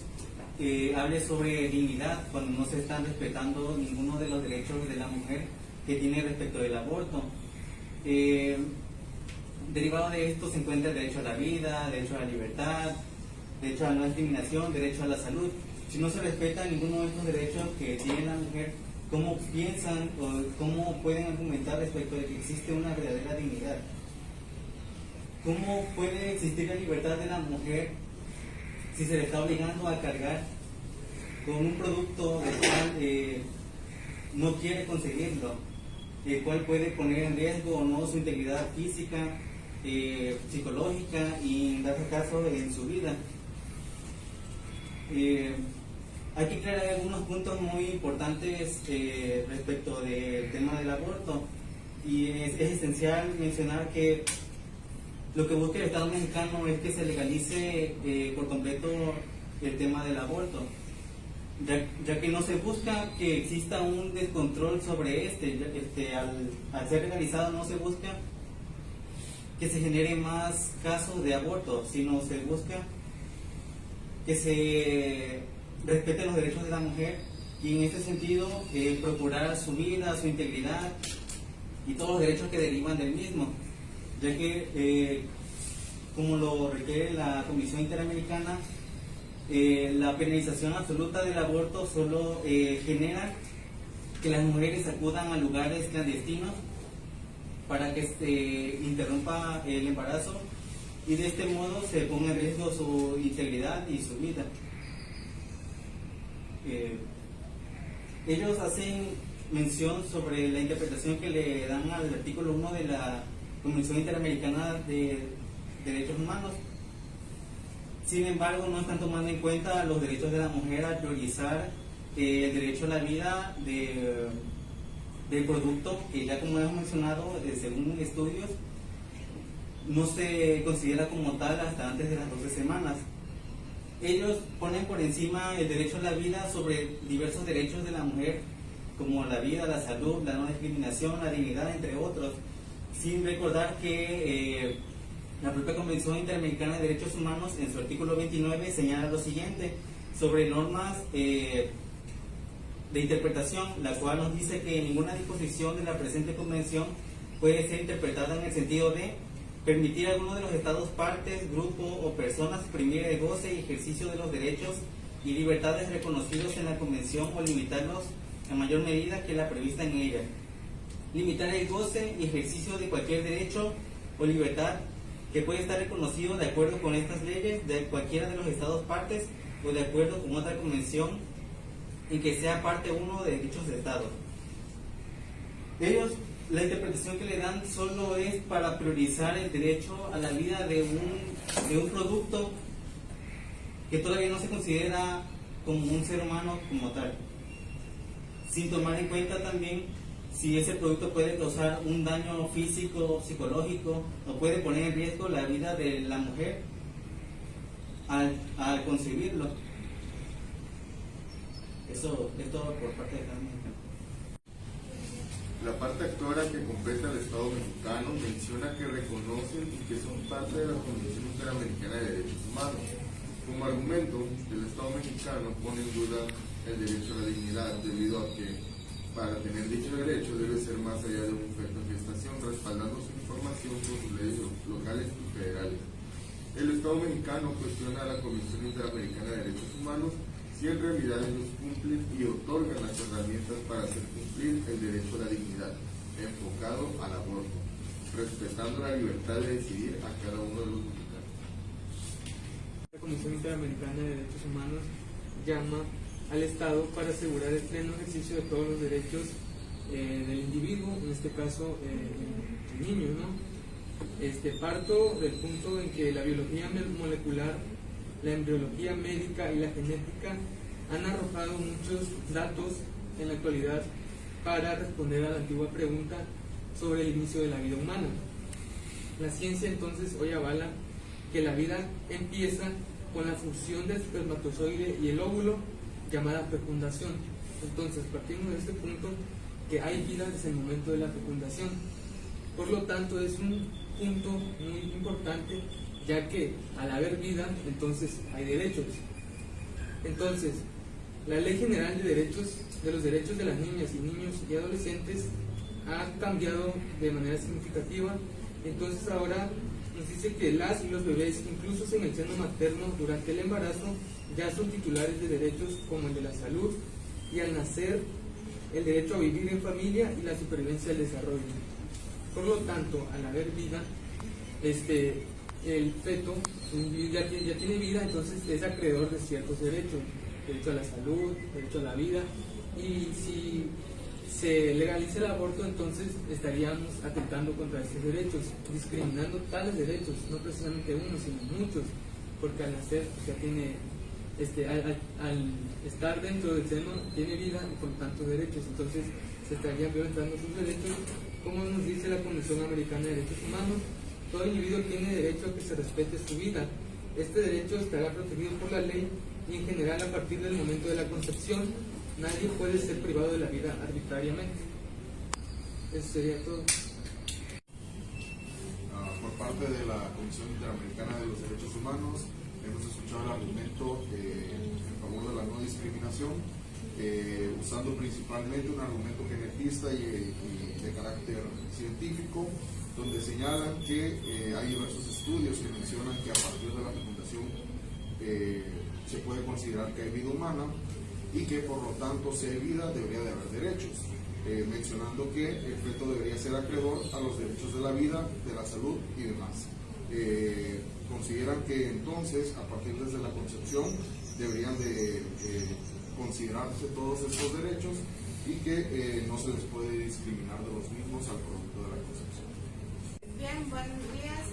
hable sobre dignidad cuando no se están respetando ninguno de los derechos de la mujer que tiene respecto del aborto. Derivado de esto se encuentra el derecho a la vida, derecho a la libertad, derecho a la no discriminación, derecho a la salud. Si no se respeta ninguno de estos derechos que tiene la mujer, ¿cómo piensan o cómo pueden argumentar respecto de que existe una verdadera dignidad? ¿Cómo puede existir la libertad de la mujer si se le está obligando a cargar con un producto del cual no quiere conseguirlo, el cual puede poner en riesgo o no su integridad física, psicológica y, en dado caso, en su vida? Hay que aclarar algunos puntos muy importantes respecto del tema del aborto, y es esencial mencionar que lo que busca el Estado mexicano es que se legalice por completo el tema del aborto, ya que no se busca que exista un descontrol sobre al ser legalizado no se busca que se genere más casos de aborto, sino se busca que se respeten los derechos de la mujer y, en este sentido, procurar su vida, su integridad y todos los derechos que derivan del mismo, ya que, como lo requiere la Comisión Interamericana, la penalización absoluta del aborto solo genera que las mujeres acudan a lugares clandestinos para que se interrumpa el embarazo y de este modo se ponga en riesgo su integridad y su vida. Ellos hacen mención sobre la interpretación que le dan al artículo 1 de la Convención Interamericana de Derechos Humanos. Sin embargo, no están tomando en cuenta los derechos de la mujer al priorizar el derecho a la vida del producto que, ya como hemos mencionado, según estudios, no se considera como tal hasta antes de las 12 semanas. Ellos ponen por encima el derecho a la vida sobre diversos derechos de la mujer, como la vida, la salud, la no discriminación, la dignidad, entre otros, sin recordar que la propia Convención Interamericana de Derechos Humanos, en su artículo 29, señala lo siguiente sobre normas de interpretación, la cual nos dice que ninguna disposición de la presente convención puede ser interpretada en el sentido de permitir a alguno de los estados, partes, grupo o personas suprimir el goce y ejercicio de los derechos y libertades reconocidos en la convención o limitarlos en mayor medida que la prevista en ella. Limitar el goce y ejercicio de cualquier derecho o libertad que puede estar reconocido de acuerdo con estas leyes de cualquiera de los estados partes o de acuerdo con otra convención en que sea parte uno de dichos estados. Ellos, la interpretación que le dan solo es para priorizar el derecho a la vida de un producto que todavía no se considera como un ser humano como tal, sin tomar en cuenta también si ese producto puede causar un daño físico, psicológico, o puede poner en riesgo la vida de la mujer al concebirlo. Eso es todo por parte de Carmen. La parte actora que compete al Estado mexicano menciona que reconocen y que son parte de la Convención Interamericana de Derechos Humanos. Como argumento, el Estado mexicano pone en duda el derecho a la dignidad, debido a que para tener dicho derecho debe ser más allá de un feto de gestación, respaldando su información por sus leyes locales y federales. El Estado mexicano cuestiona a la Comisión Interamericana de Derechos Humanos si en realidad ellos cumplen y otorgan las herramientas para hacer cumplir el derecho a la dignidad, enfocado al aborto, respetando la libertad de decidir a cada uno de los mexicanos. La Comisión Interamericana de Derechos Humanos llama al Estado para asegurar el pleno ejercicio de todos los derechos del individuo, en este caso el niño, ¿no? Parto del punto en que la biología molecular, la embriología médica y la genética han arrojado muchos datos en la actualidad para responder a la antigua pregunta sobre el inicio de la vida humana. La ciencia entonces hoy avala que la vida empieza con la fusión del espermatozoide y el óvulo, llamada fecundación. Entonces partimos de este punto que hay vida desde el momento de la fecundación. Por lo tanto es un punto muy importante, ya que al haber vida entonces hay derechos. Entonces la Ley General de los Derechos de las Niñas y Niños y Adolescentes ha cambiado de manera significativa. Entonces ahora nos dice que las y los bebés, incluso en el seno materno durante el embarazo, ya son titulares de derechos como el de la salud y al nacer el derecho a vivir en familia y la supervivencia del desarrollo. Por lo tanto, al haber vida, el feto ya tiene vida, entonces es acreedor de ciertos derechos: derecho a la salud, derecho a la vida, y si se legaliza el aborto, entonces estaríamos atentando contra estos derechos, discriminando tales derechos, no precisamente uno, sino muchos, porque al nacer ya tiene, al estar dentro del seno, tiene vida y por tanto derechos, entonces se estarían violentando sus derechos. Como nos dice la Comisión Americana de Derechos Humanos, todo individuo tiene derecho a que se respete su vida. Este derecho estará protegido por la ley y en general a partir del momento de la concepción. Nadie puede ser privado de la vida arbitrariamente. Eso sería todo. Por parte de la Comisión Interamericana de los Derechos Humanos, hemos escuchado el argumento en favor de la no discriminación, usando principalmente un argumento genetista y de carácter científico, donde señalan que hay diversos estudios que mencionan que a partir de la fecundación se puede considerar que hay vida humana y que por lo tanto, si hay vida, debería de haber derechos, mencionando que el feto debería ser acreedor a los derechos de la vida, de la salud y demás. Consideran que entonces, a partir desde la concepción, deberían de considerarse todos estos derechos y que no se les puede discriminar de los mismos al producto de la concepción. Bien, buenos días.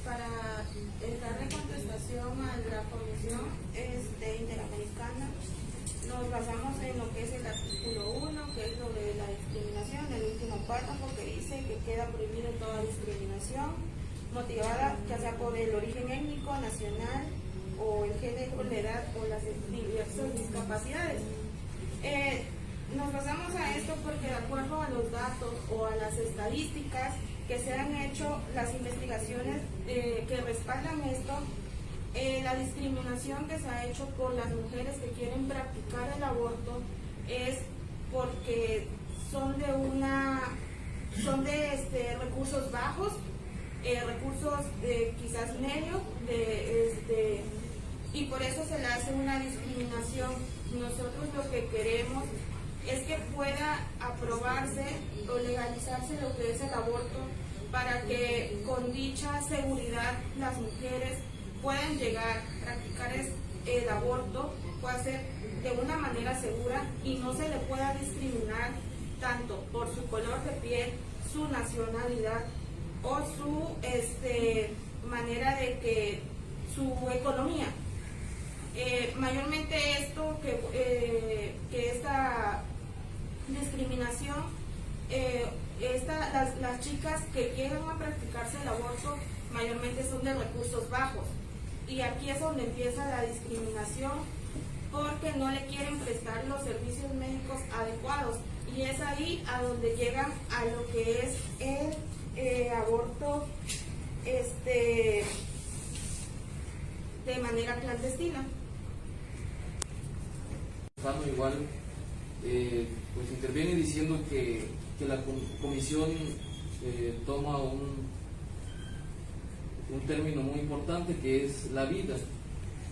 Para darle contestación a la Comisión Interamericana, nos basamos en lo que es el artículo 1, que es lo de la discriminación, el último párrafo que dice que queda prohibida toda discriminación motivada ya sea por el origen étnico, nacional o el género, la edad o las diversas discapacidades. Nos basamos a esto porque de acuerdo a los datos o a las estadísticas que se han hecho, las investigaciones que respaldan esto, la discriminación que se ha hecho por las mujeres que quieren practicar el aborto es porque son de recursos bajos, recursos quizás medios, y por eso se le hace una discriminación. Nosotros lo que queremos es que pueda aprobarse o legalizarse lo que es el aborto para que con dicha seguridad las mujeres puedan llegar a practicar el aborto, pueda ser de una manera segura y no se le pueda discriminar tanto por su color de piel, su nacionalidad o su manera de que su economía. Mayormente esto que esta discriminación, las chicas que llegan a practicarse el aborto mayormente son de recursos bajos, y aquí es donde empieza la discriminación porque no le quieren prestar los servicios médicos adecuados, y es ahí a donde llegan a lo que es el aborto de manera clandestina. Igual pues interviene diciendo que la comisión toma un término muy importante que es la vida.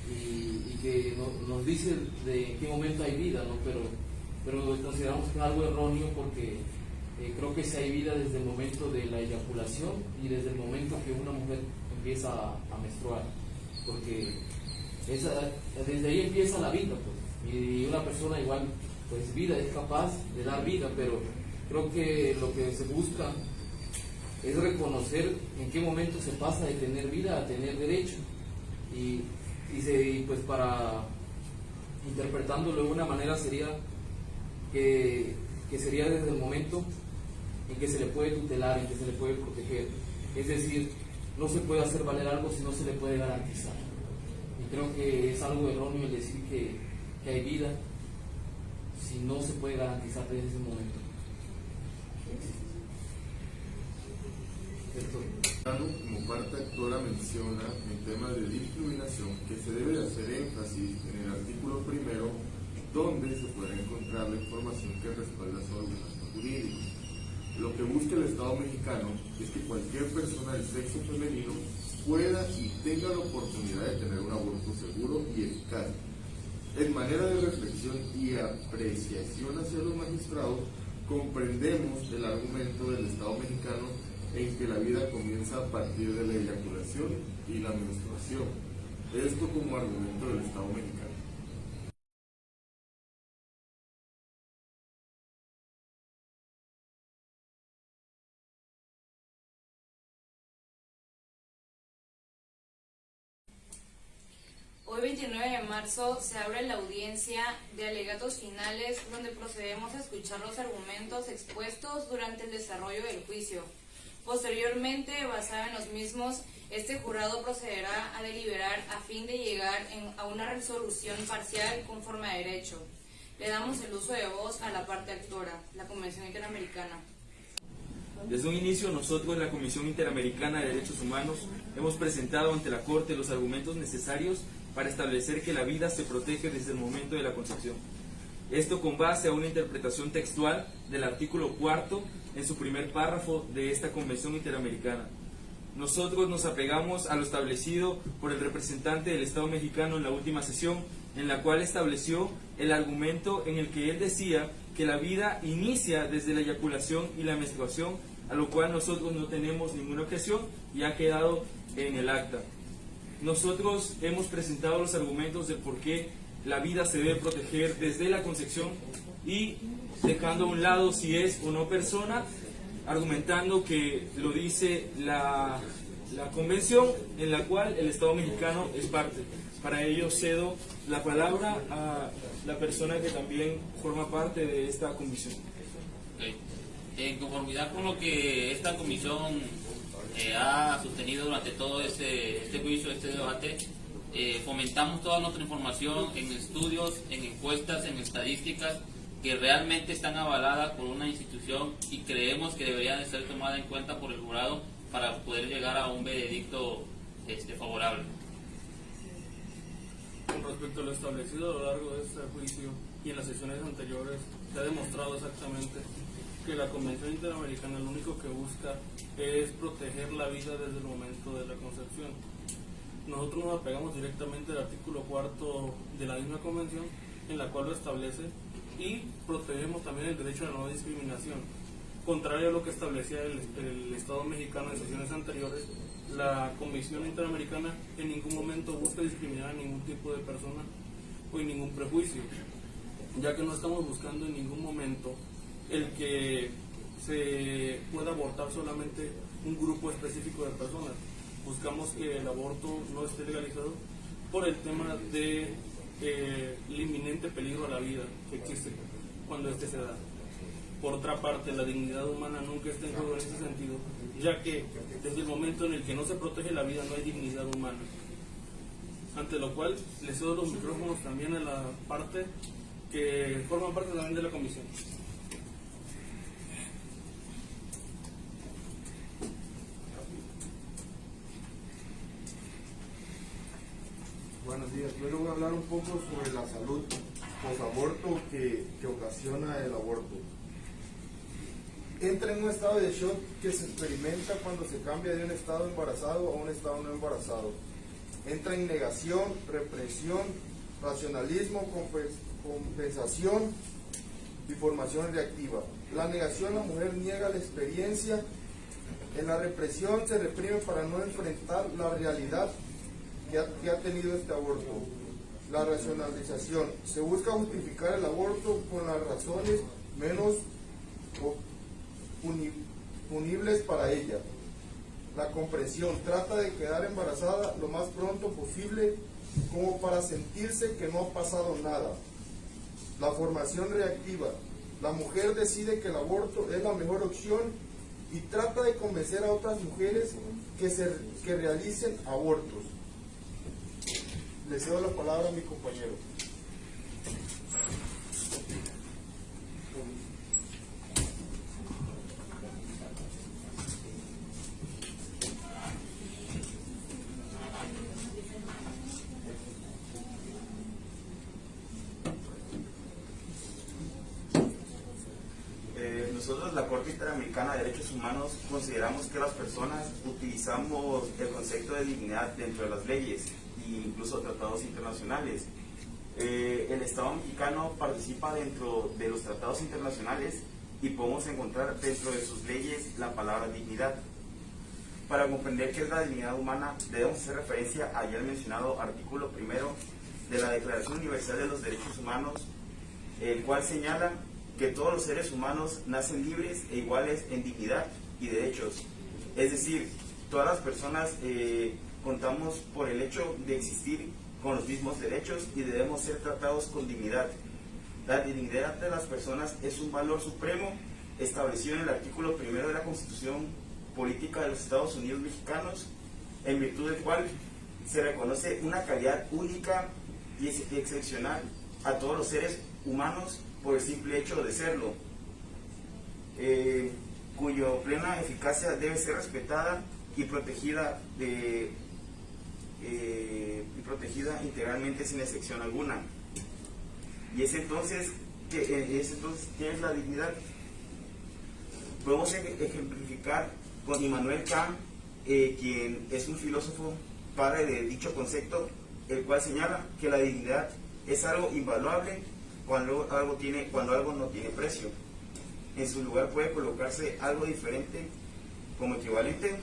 y que nos dice de en qué momento hay vida, ¿no? Pero consideramos que es algo erróneo porque creo que sí hay vida desde el momento de la eyaculación y desde el momento que una mujer empieza a menstruar, porque desde ahí empieza la vida, pues, y una persona igual, pues vida es capaz de dar vida, pero creo que lo que se busca es reconocer en qué momento se pasa de tener vida a tener derecho, y pues para interpretándolo de una manera sería que sería desde el momento en que se le puede tutelar, en que se le puede proteger, es decir, no se puede hacer valer algo si no se le puede garantizar. Y creo que es algo erróneo el decir que hay vida si no se puede garantizar desde ese momento. Como parte actora menciona en temas de discriminación que se debe de hacer énfasis en el artículo primero, donde se podrá encontrar la información que respalda su argumento jurídico. Lo que busca el Estado mexicano es que cualquier persona del sexo femenino pueda y tenga la oportunidad de tener un aborto seguro y eficaz. En manera de reflexión y apreciación hacia los magistrados, comprendemos el argumento del Estado mexicano en que la vida comienza a partir de la eyaculación y la menstruación. Esto como argumento del Estado mexicano. Hoy 29 de marzo se abre la audiencia de alegatos finales donde procedemos a escuchar los argumentos expuestos durante el desarrollo del juicio. Posteriormente, basado en los mismos, este jurado procederá a deliberar a fin de llegar a una resolución parcial conforme a derecho. Le damos el uso de voz a la parte actora, la Convención Interamericana. Desde un inicio, nosotros en la Comisión Interamericana de Derechos Humanos hemos presentado ante la Corte los argumentos necesarios para establecer que la vida se protege desde el momento de la concepción. Esto con base a una interpretación textual del artículo 4 en su primer párrafo de esta Convención Interamericana. Nosotros nos apegamos a lo establecido por el representante del Estado mexicano en la última sesión, en la cual estableció el argumento en el que él decía que la vida inicia desde la eyaculación y la menstruación, a lo cual nosotros no tenemos ninguna objeción y ha quedado en el acta. Nosotros hemos presentado los argumentos de por qué la vida se debe proteger desde la concepción y dejando a un lado si es o no persona, argumentando que lo dice la convención en la cual el Estado mexicano es parte. Para ello cedo la palabra a la persona que también forma parte de esta comisión. Okay. En conformidad con lo que esta comisión ha sostenido durante todo este juicio, este debate, fomentamos toda nuestra información en estudios, en encuestas, en estadísticas que realmente están avaladas por una institución y creemos que deberían de ser tomadas en cuenta por el jurado para poder llegar a un veredicto favorable. Con respecto a lo establecido a lo largo de este juicio y en las sesiones anteriores, se ha demostrado exactamente que la Convención Interamericana lo único que busca es proteger la vida desde el momento de la concepción. Nosotros nos apegamos directamente al artículo 4 de la misma convención, en la cual lo establece, y protegemos también el derecho a la no discriminación. Contrario a lo que establecía el Estado mexicano en sesiones anteriores, la Comisión Interamericana en ningún momento busca discriminar a ningún tipo de persona o en ningún prejuicio, ya que no estamos buscando en ningún momento el que se pueda abortar solamente un grupo específico de personas. Buscamos que el aborto no esté legalizado por el tema de el inminente peligro a la vida que existe cuando este se da. Por otra parte, la dignidad humana nunca está en juego en ese sentido, ya que desde el momento en el que no se protege la vida no hay dignidad humana. Ante lo cual, les cedo los micrófonos también a la parte que forman parte también de la comisión. Buenos días, yo le voy a hablar un poco sobre la salud posaborto que ocasiona el aborto. Entra en un estado de shock que se experimenta cuando se cambia de un estado embarazado a un estado no embarazado. entra en negación, represión, racionalismo, compensación y formación reactiva. La negación, la mujer niega la experiencia. En la represión se reprime para no enfrentar la realidad que ha tenido este aborto. La racionalización, se busca justificar el aborto con las razones menos punibles para ella. La comprensión, trata de quedar embarazada lo más pronto posible como para sentirse que no ha pasado nada. La formación reactiva, la mujer decide que el aborto es la mejor opción y trata de convencer a otras mujeres que realicen abortos. Le cedo la palabra a mi compañero. Nosotros, la Corte Interamericana de Derechos Humanos, consideramos que las personas utilizamos el concepto de dignidad dentro de las leyes e incluso tratados internacionales. El Estado mexicano participa dentro de los tratados internacionales y podemos encontrar dentro de sus leyes la palabra dignidad. Para comprender qué es la dignidad humana, debemos hacer referencia a ya el mencionado artículo 1 de la Declaración Universal de los Derechos Humanos, el cual señala que todos los seres humanos nacen libres e iguales en dignidad y derechos. Es decir, todas las personas contamos por el hecho de existir con los mismos derechos y debemos ser tratados con dignidad. La dignidad de las personas es un valor supremo establecido en el artículo 1 de la Constitución Política de los Estados Unidos Mexicanos, en virtud del cual se reconoce una calidad única y excepcional a todos los seres humanos por el simple hecho de serlo, cuya plena eficacia debe ser respetada y protegida integralmente sin excepción alguna. Y es entonces, ¿qué es la dignidad? Podemos ejemplificar con Immanuel Kant, quien es un filósofo padre de dicho concepto, el cual señala que la dignidad es algo invaluable cuando algo no tiene precio. En su lugar puede colocarse algo diferente como equivalente.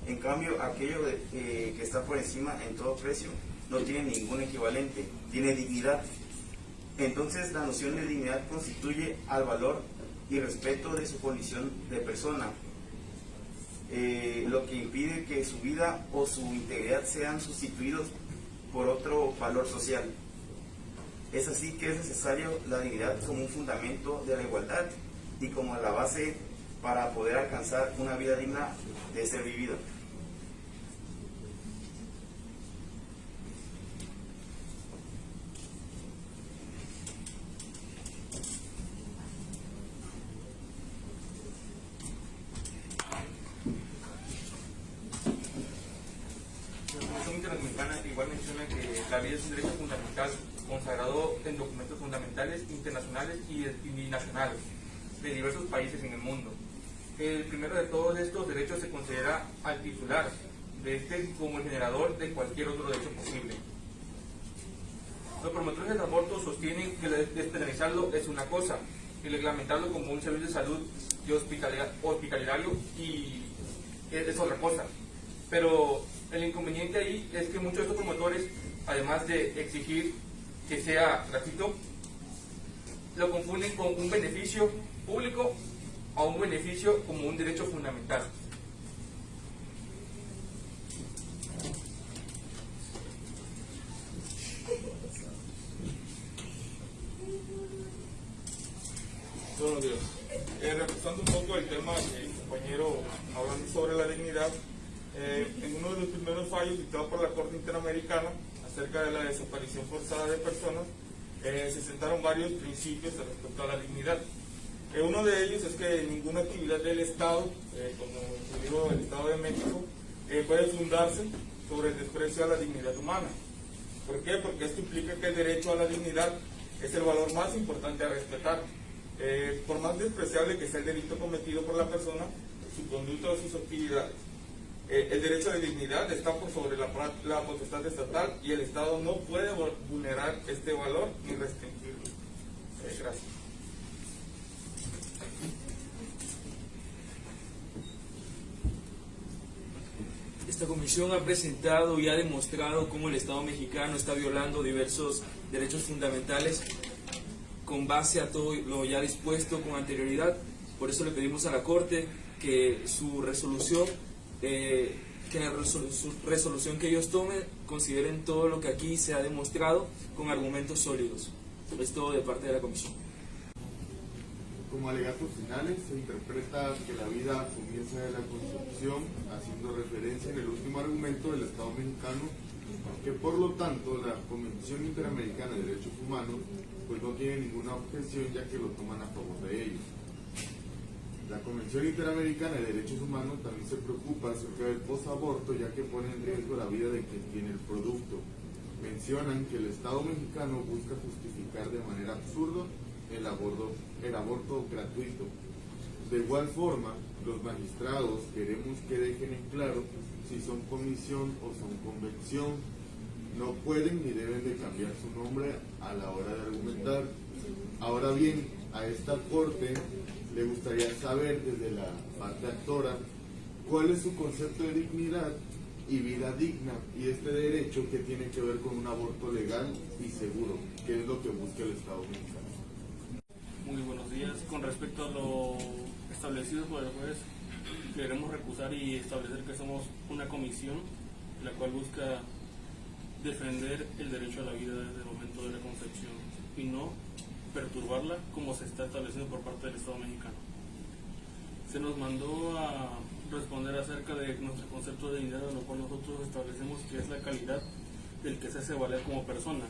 En cambio, aquello que está por encima en todo precio no tiene ningún equivalente, tiene dignidad. Entonces, la noción de dignidad constituye al valor y respeto de su condición de persona, lo que impide que su vida o su integridad sean sustituidos por otro valor social. Es así que es necesario la dignidad como un fundamento de la igualdad y como la base para poder alcanzar una vida digna de ser vivida. La Convención Interamericana igual menciona que la vida es un derecho fundamental consagrado en documentos fundamentales internacionales y nacionales de diversos países en el mundo. El primero de todos estos derechos se considera al titular de este como el generador de cualquier otro derecho posible. Los promotores del aborto sostienen que despenalizarlo es una cosa y reglamentarlo como un servicio de salud y hospitalario y es otra cosa. Pero el inconveniente ahí es que muchos de estos promotores, además de exigir que sea gratuito, lo confunden con un beneficio público a un beneficio como un derecho fundamental. Buenos días. Repasando un poco el tema del compañero hablando sobre la dignidad, en uno de los primeros fallos dictados por la Corte Interamericana acerca de la desaparición forzada de personas, se sentaron varios principios respecto a la dignidad. Uno de ellos es que ninguna actividad del Estado, como incluido el Estado de México, puede fundarse sobre el desprecio a la dignidad humana. ¿Por qué? Porque esto implica que el derecho a la dignidad es el valor más importante a respetar. Por más despreciable que sea el delito cometido por la persona, su conducta o sus actividades. El derecho de dignidad está por sobre la potestad estatal y el Estado no puede vulnerar este valor ni restringirlo. Gracias. Esta comisión ha presentado y ha demostrado cómo el Estado mexicano está violando diversos derechos fundamentales con base a todo lo ya dispuesto con anterioridad. Por eso le pedimos a la Corte que su resolución, que su resolución que ellos tomen consideren todo lo que aquí se ha demostrado con argumentos sólidos. Es todo de parte de la comisión. Como alegatos finales se interpreta que la vida comienza de la Constitución, haciendo referencia en el último argumento del Estado mexicano, que por lo tanto la Convención Interamericana de Derechos Humanos pues no tiene ninguna objeción, ya que lo toman a favor de ellos. La Convención Interamericana de Derechos Humanos también se preocupa acerca del posaborto, ya que pone en riesgo la vida de quien tiene el producto. Mencionan que el Estado mexicano busca justificar de manera absurda el aborto gratuito. De igual forma, los magistrados queremos que dejen en claro si son comisión o son convención. No pueden ni deben de cambiar su nombre a la hora de argumentar. Ahora bien, a esta Corte le gustaría saber desde la parte actora cuál es su concepto de dignidad y vida digna y este derecho que tiene que ver con un aborto legal y seguro, que es lo que busca el Estado mexicano. Muy buenos días. Con respecto a lo establecido por el juez, queremos recusar y establecer que somos una comisión la cual busca defender el derecho a la vida desde el momento de la concepción y no perturbarla como se está establecido por parte del Estado mexicano. Se nos mandó a responder acerca de nuestro concepto de dignidad, lo cual nosotros establecemos que es la calidad del que se hace valer como persona.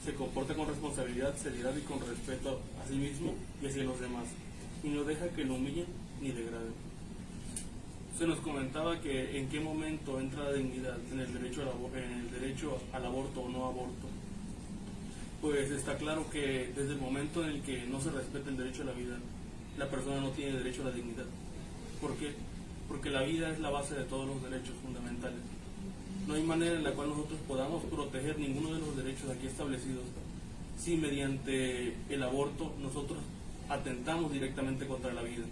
Se comporta con responsabilidad, seriedad y con respeto a sí mismo y hacia los demás, y no deja que lo humillen ni degraden. Se nos comentaba que en qué momento entra la dignidad en el derecho al aborto o no aborto. Pues está claro que desde el momento en el que no se respeta el derecho a la vida, la persona no tiene derecho a la dignidad. ¿Por qué? Porque la vida es la base de todos los derechos fundamentales. No hay manera en la cual nosotros podamos proteger ninguno de los derechos aquí establecidos si mediante el aborto nosotros atentamos directamente contra la vida.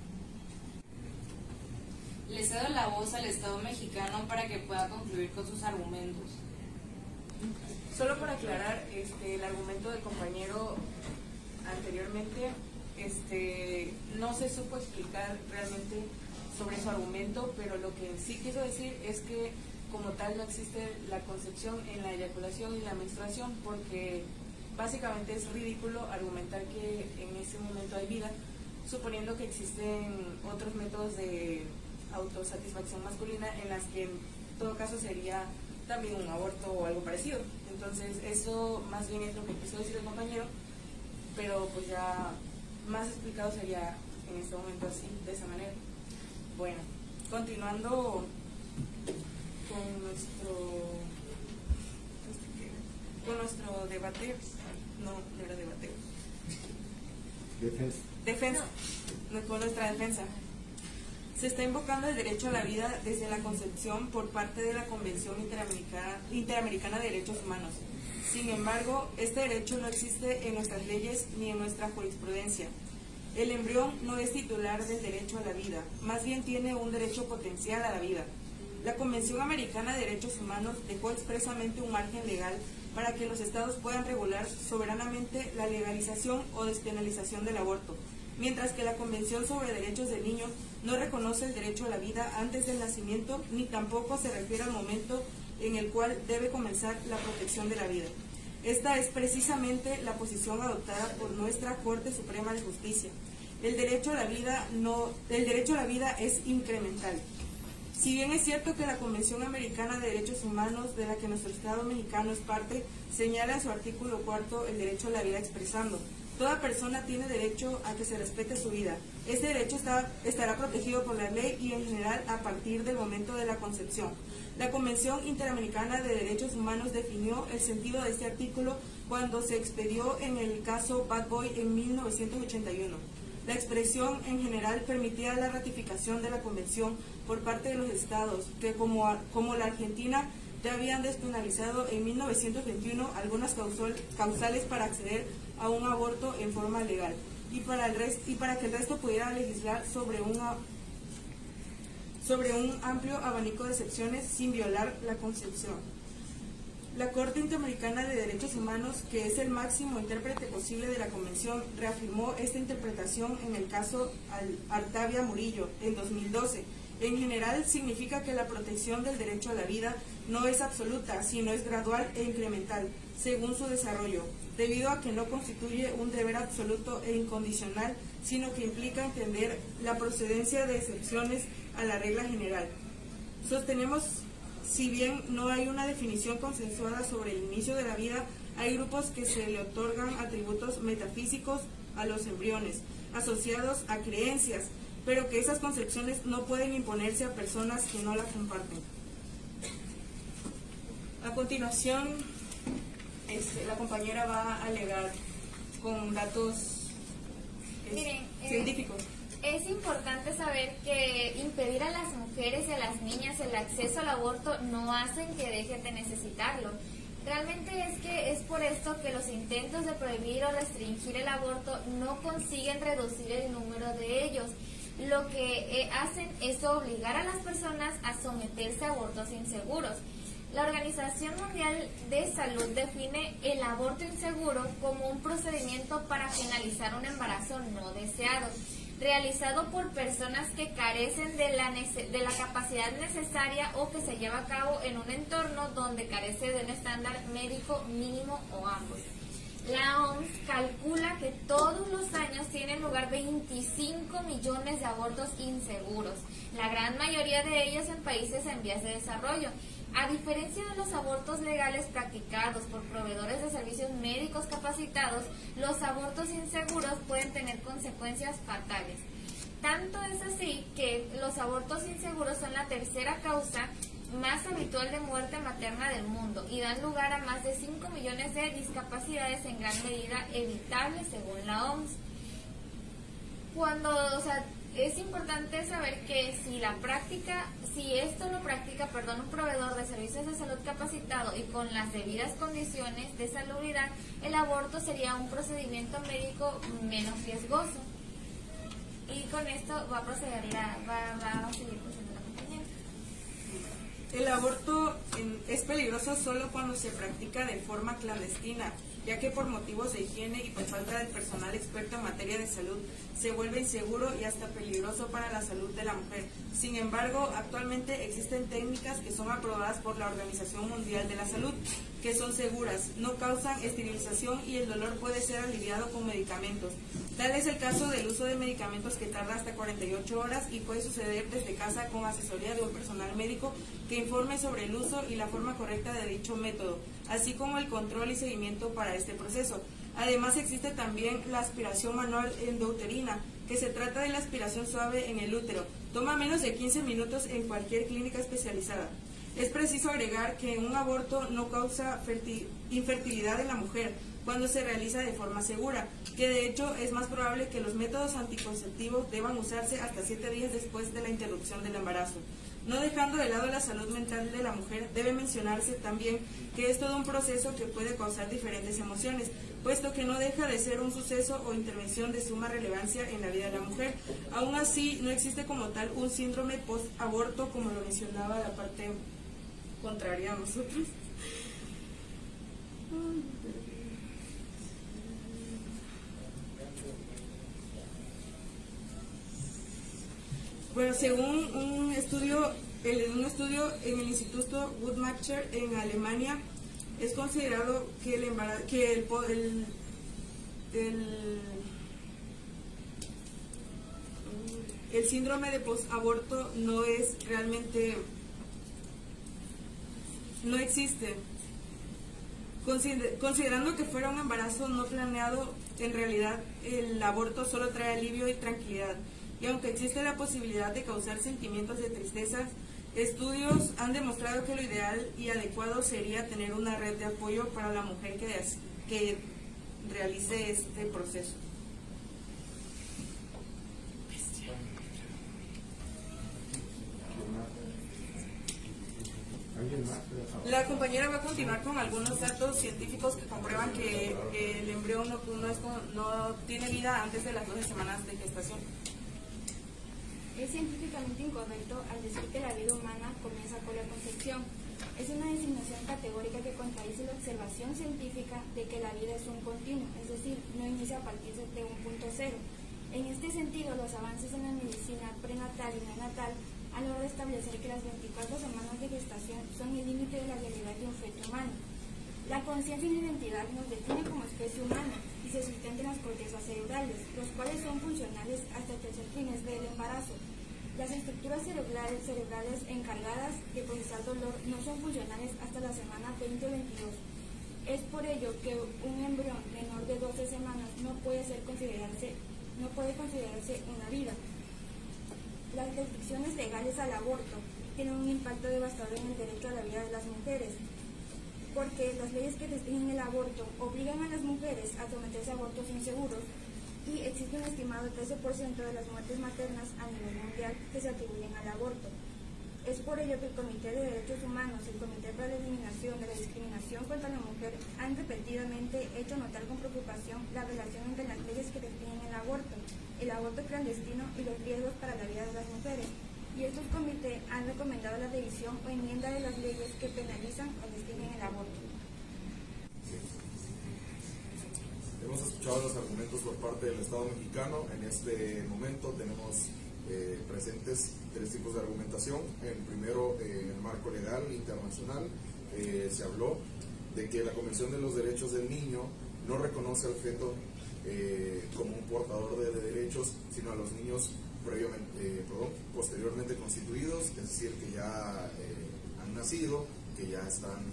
Le cedo la voz al Estado mexicano para que pueda concluir con sus argumentos. Solo para aclarar, el argumento del compañero anteriormente, no se supo explicar realmente sobre su argumento, pero lo que sí quiso decir es que como tal no existe la concepción en la eyaculación y la menstruación, porque básicamente es ridículo argumentar que en ese momento hay vida, suponiendo que existen otros métodos de autosatisfacción masculina en las que en todo caso sería también un aborto o algo parecido. Entonces eso más bien es lo que quiso decir el compañero, pero pues ya más explicado sería en este momento así, de esa manera. Bueno, continuando con nuestro debate, no era debate. Defensa. Con nuestra defensa. Se está invocando el derecho a la vida desde la concepción por parte de la Convención Interamericana de Derechos Humanos. Sin embargo, este derecho no existe en nuestras leyes ni en nuestra jurisprudencia. El embrión no es titular del derecho a la vida, más bien tiene un derecho potencial a la vida. La Convención Americana de Derechos Humanos dejó expresamente un margen legal para que los estados puedan regular soberanamente la legalización o despenalización del aborto, mientras que la Convención sobre Derechos del Niño no reconoce el derecho a la vida antes del nacimiento, ni tampoco se refiere al momento en el cual debe comenzar la protección de la vida. Esta es precisamente la posición adoptada por nuestra Corte Suprema de Justicia. El derecho a la vida es incremental. Si bien es cierto que la Convención Americana de Derechos Humanos, de la que nuestro Estado mexicano es parte, señala en su artículo 4 el derecho a la vida expresando: toda persona tiene derecho a que se respete su vida. Este derecho estará protegido por la ley y en general a partir del momento de la concepción. La Convención Interamericana de Derechos Humanos definió el sentido de este artículo cuando se expedió en el caso Bad Boy en 1981. La expresión en general permitía la ratificación de la Convención por parte de los estados, que como la Argentina ya habían despenalizado en 1921 algunas causales para acceder a un aborto en forma legal, y para que el resto pudiera legislar sobre un amplio abanico de excepciones sin violar la Constitución. La Corte Interamericana de Derechos Humanos, que es el máximo intérprete posible de la Convención, reafirmó esta interpretación en el caso Artavia Murillo en 2012. En general, significa que la protección del derecho a la vida no es absoluta, sino es gradual e incremental, según su desarrollo, debido a que no constituye un deber absoluto e incondicional, sino que implica entender la procedencia de excepciones a la regla general. Sostenemos, si bien no hay una definición consensuada sobre el inicio de la vida, hay grupos que se le otorgan atributos metafísicos a los embriones, asociados a creencias, pero que esas concepciones no pueden imponerse a personas que no la comparten. A continuación, la compañera va a alegar con datos científicos. Es importante saber que impedir a las mujeres y a las niñas el acceso al aborto no hacen que dejen de necesitarlo. Realmente es por esto que los intentos de prohibir o restringir el aborto no consiguen reducir el número de ellos. Lo que hacen es obligar a las personas a someterse a abortos inseguros. La Organización Mundial de Salud define el aborto inseguro como un procedimiento para finalizar un embarazo no deseado, realizado por personas que carecen de la capacidad necesaria o que se lleva a cabo en un entorno donde carece de un estándar médico mínimo o ambos. La OMS calcula que todos los años tienen lugar 25 millones de abortos inseguros, la gran mayoría de ellos en países en vías de desarrollo. A diferencia de los abortos legales practicados por proveedores de servicios médicos capacitados, los abortos inseguros pueden tener consecuencias fatales. Tanto es así que los abortos inseguros son la tercera causa más habitual de muerte materna del mundo y dan lugar a más de 5 millones de discapacidades en gran medida evitables según la OMS. Es importante saber que si esto lo practica un proveedor de servicios de salud capacitado y con las debidas condiciones de salubridad, el aborto sería un procedimiento médico menos riesgoso. Y con esto va a proceder va a seguir procediendo la compañera. El aborto es peligroso solo cuando se practica de forma clandestina, ya que por motivos de higiene y por falta de personal experto en materia de salud se vuelve inseguro y hasta peligroso para la salud de la mujer. Sin embargo, actualmente existen técnicas que son aprobadas por la Organización Mundial de la Salud, que son seguras, no causan esterilización y el dolor puede ser aliviado con medicamentos. Tal es el caso del uso de medicamentos que tarda hasta 48 horas y puede suceder desde casa con asesoría de un personal médico que informe sobre el uso y la forma correcta de dicho método, así como el control y seguimiento para este proceso. Además existe también la aspiración manual endouterina, que se trata de la aspiración suave en el útero. Toma menos de 15 minutos en cualquier clínica especializada. Es preciso agregar que un aborto no causa infertilidad en la mujer cuando se realiza de forma segura, que de hecho es más probable que los métodos anticonceptivos deban usarse hasta 7 días después de la interrupción del embarazo. No dejando de lado la salud mental de la mujer, debe mencionarse también que es todo un proceso que puede causar diferentes emociones, puesto que no deja de ser un suceso o intervención de suma relevancia en la vida de la mujer. Aún así, no existe como tal un síndrome post-aborto, como lo mencionaba la parte contraria a nosotros. Bueno, según un estudio en el Instituto Guttmacher en Alemania, es considerado que el síndrome de posaborto no existe. Considerando que fuera un embarazo no planeado, en realidad el aborto solo trae alivio y tranquilidad. Y aunque existe la posibilidad de causar sentimientos de tristeza, estudios han demostrado que lo ideal y adecuado sería tener una red de apoyo para la mujer que realice este proceso. La compañera va a continuar con algunos datos científicos que comprueban que el embrión no tiene vida antes de las 12 semanas de gestación. Es científicamente incorrecto al decir que la vida humana comienza con la concepción. Es una designación categórica que contradice la observación científica de que la vida es un continuo, es decir, no inicia a partir de un punto cero. En este sentido, los avances en la medicina prenatal y neonatal han logrado establecer que las 24 semanas de gestación son el límite de la realidad de un feto humano. La conciencia y la identidad nos definen como especie humana y se sustenta en las cortezas cerebrales, los cuales son funcionales hasta el tercer trimestre del embarazo. Las estructuras cerebrales encargadas de procesar dolor no son funcionales hasta la semana 20 o 22. Es por ello que un embrión menor de 12 semanas no puede considerarse una vida. Las restricciones legales al aborto tienen un impacto devastador en el derecho a la vida de las mujeres, porque las leyes que restringen el aborto obligan a las mujeres a someterse a abortos inseguros y existe un estimado 13% de las muertes maternas a nivel mundial que se atribuyen al aborto. Es por ello que el Comité de Derechos Humanos y el Comité para la Eliminación de la Discriminación contra la Mujer han repetidamente hecho notar con preocupación la relación entre las leyes que restringen el aborto clandestino y los riesgos para la vida de las mujeres. Y estos comités han recomendado la revisión o enmienda de las leyes que penalizan o restringen el aborto. Hemos escuchado los argumentos por parte del Estado mexicano. En este momento tenemos presentes tres tipos de argumentación. El primero, en el marco legal internacional, se habló de que la Convención de los Derechos del Niño no reconoce al feto como un portador de derechos, sino a los niños posteriormente constituidos, es decir, que ya han nacido, que ya están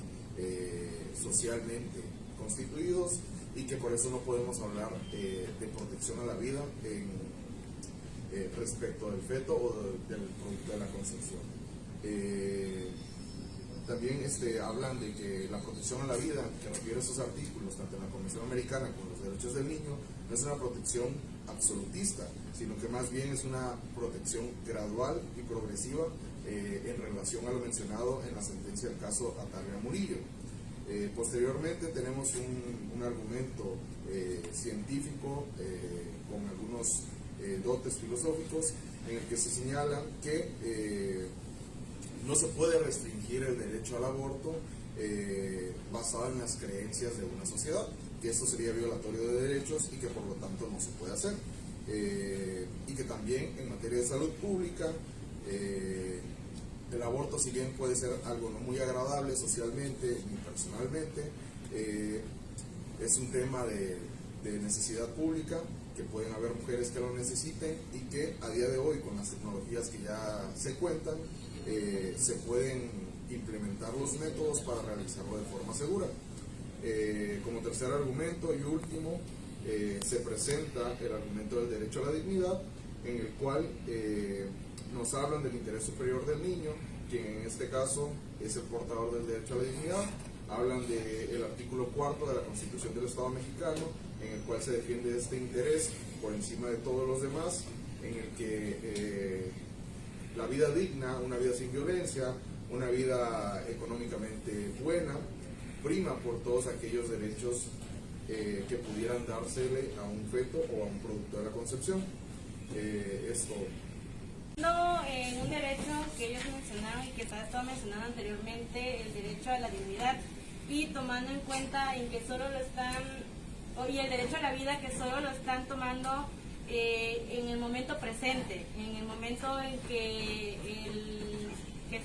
socialmente constituidos, y que por eso no podemos hablar de protección a la vida respecto del feto o del producto de la concepción. También hablan de que la protección a la vida, que refiere a esos artículos, tanto en la Convención Americana como en los derechos del niño, no es una protección absolutista, sino que más bien es una protección gradual y progresiva en relación a lo mencionado en la sentencia del caso Atala Murillo. Posteriormente tenemos un argumento científico con algunos dotes filosóficos en el que se señala que no se puede restringir el derecho al aborto basado en las creencias de una sociedad, que esto sería violatorio de derechos y que por lo tanto no se puede hacer. Y que también en materia de salud pública el aborto, si bien puede ser algo no muy agradable socialmente ni personalmente, es un tema de necesidad pública, que pueden haber mujeres que lo necesiten y que a día de hoy, con las tecnologías que ya se cuentan, se pueden implementar los métodos para realizarlo de forma segura. Como tercer argumento y último, se presenta el argumento del derecho a la dignidad, en el cual nos hablan del interés superior del niño, quien en este caso es el portador del derecho a la dignidad. Hablan del artículo 4 de la Constitución del Estado mexicano, en el cual se defiende este interés por encima de todos los demás, en el que la vida digna, una vida sin violencia, una vida económicamente buena, prima por todos aquellos derechos que pudieran dársele a un feto o a un producto de la concepción. Esto. En un derecho que ellos mencionaron y que estaba mencionado anteriormente, el derecho a la dignidad, y tomando en cuenta en que solo lo están, y el derecho a la vida que solo lo están tomando en el momento presente, en el momento en que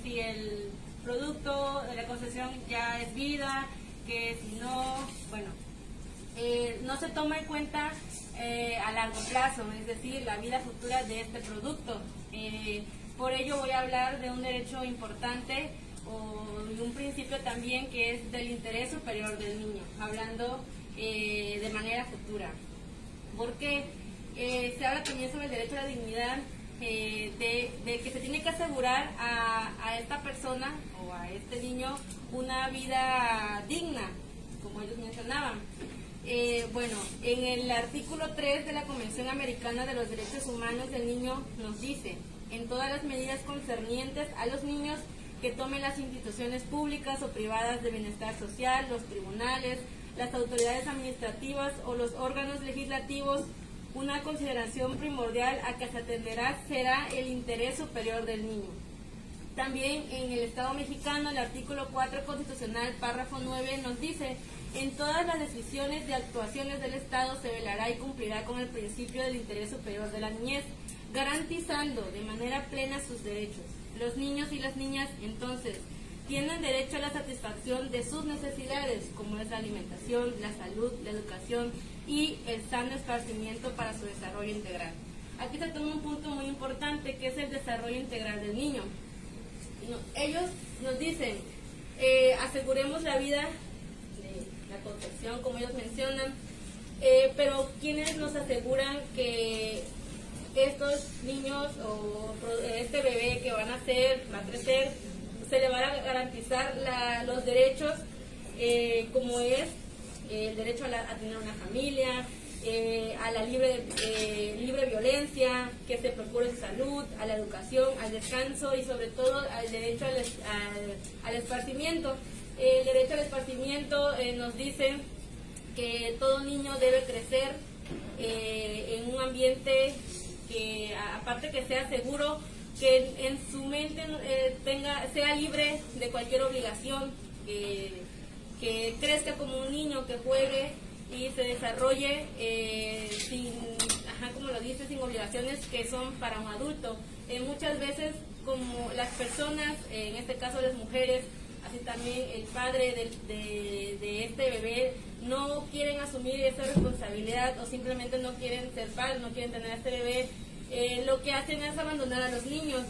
si el producto de la concesión ya es vida, que si no, bueno, no se toma en cuenta a largo plazo, es decir, la vida futura de este producto. Por ello voy a hablar de un derecho importante y un principio también que es del interés superior del niño, hablando de manera futura. Porque se habla también sobre el derecho a la dignidad, de que se tiene que asegurar a esta persona o a este niño una vida digna, como ellos mencionaban. Bueno, en el artículo 3 de la Convención Americana de los Derechos Humanos del Niño nos dice: en todas las medidas concernientes a los niños que tomen las instituciones públicas o privadas de bienestar social, los tribunales, las autoridades administrativas o los órganos legislativos. Una consideración primordial a que se atenderá será el interés superior del niño. También en el Estado mexicano, el artículo 4 constitucional, párrafo 9, nos dice: en todas las decisiones y actuaciones del Estado se velará y cumplirá con el principio del interés superior de la niñez, garantizando de manera plena sus derechos. Los niños y las niñas, entonces, tienen derecho a la satisfacción de sus necesidades, como es la alimentación, la salud, la educación y el sano esparcimiento para su desarrollo integral. Aquí se toma un punto muy importante, que es el desarrollo integral del niño. Ellos nos dicen, aseguremos la vida de la concepción, como ellos mencionan, pero ¿quiénes nos aseguran que estos niños o este bebé que va a crecer, se le van a garantizar los derechos, como es el derecho a tener una familia, a la libre violencia, que se procure su salud, a la educación, al descanso y sobre todo al derecho al esparcimiento? El derecho al esparcimiento nos dice que todo niño debe crecer en un ambiente que, aparte que sea seguro, que en su mente sea libre de cualquier obligación, que crezca como un niño, que juegue y se desarrolle sin obligaciones que son para un adulto. Muchas veces, como las personas, en este caso las mujeres, así también el padre de este bebé, no quieren asumir esa responsabilidad o simplemente no quieren ser padres, no quieren tener a este bebé, lo que hacen es abandonar a los niños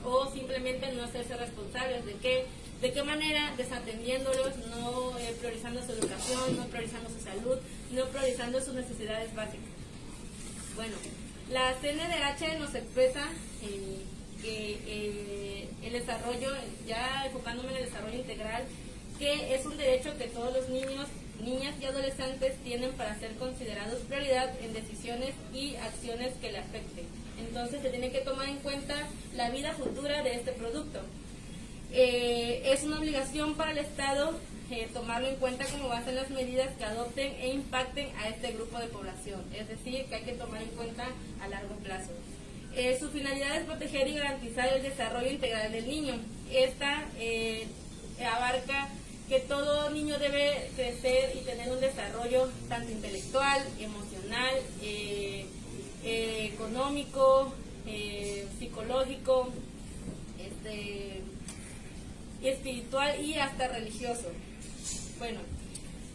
o simplemente no hacerse responsables. ¿De qué manera? Desatendiéndolos, no priorizando su educación, no priorizando su salud, no priorizando sus necesidades básicas. Bueno, la CNDH nos expresa que el desarrollo, ya enfocándome en el desarrollo integral, que es un derecho que todos los niños, niñas y adolescentes tienen para ser considerados prioridad en decisiones y acciones que le afecten. Entonces se tiene que tomar en cuenta la vida futura de este producto. Es una obligación para el Estado tomarlo en cuenta como base en las medidas que adopten e impacten a este grupo de población, es decir, que hay que tomar en cuenta a largo plazo. Su finalidad es proteger y garantizar el desarrollo integral del niño. Esta abarca que todo niño debe crecer y tener un desarrollo tanto intelectual, emocional, económico, psicológico, espiritual y hasta religioso. Bueno,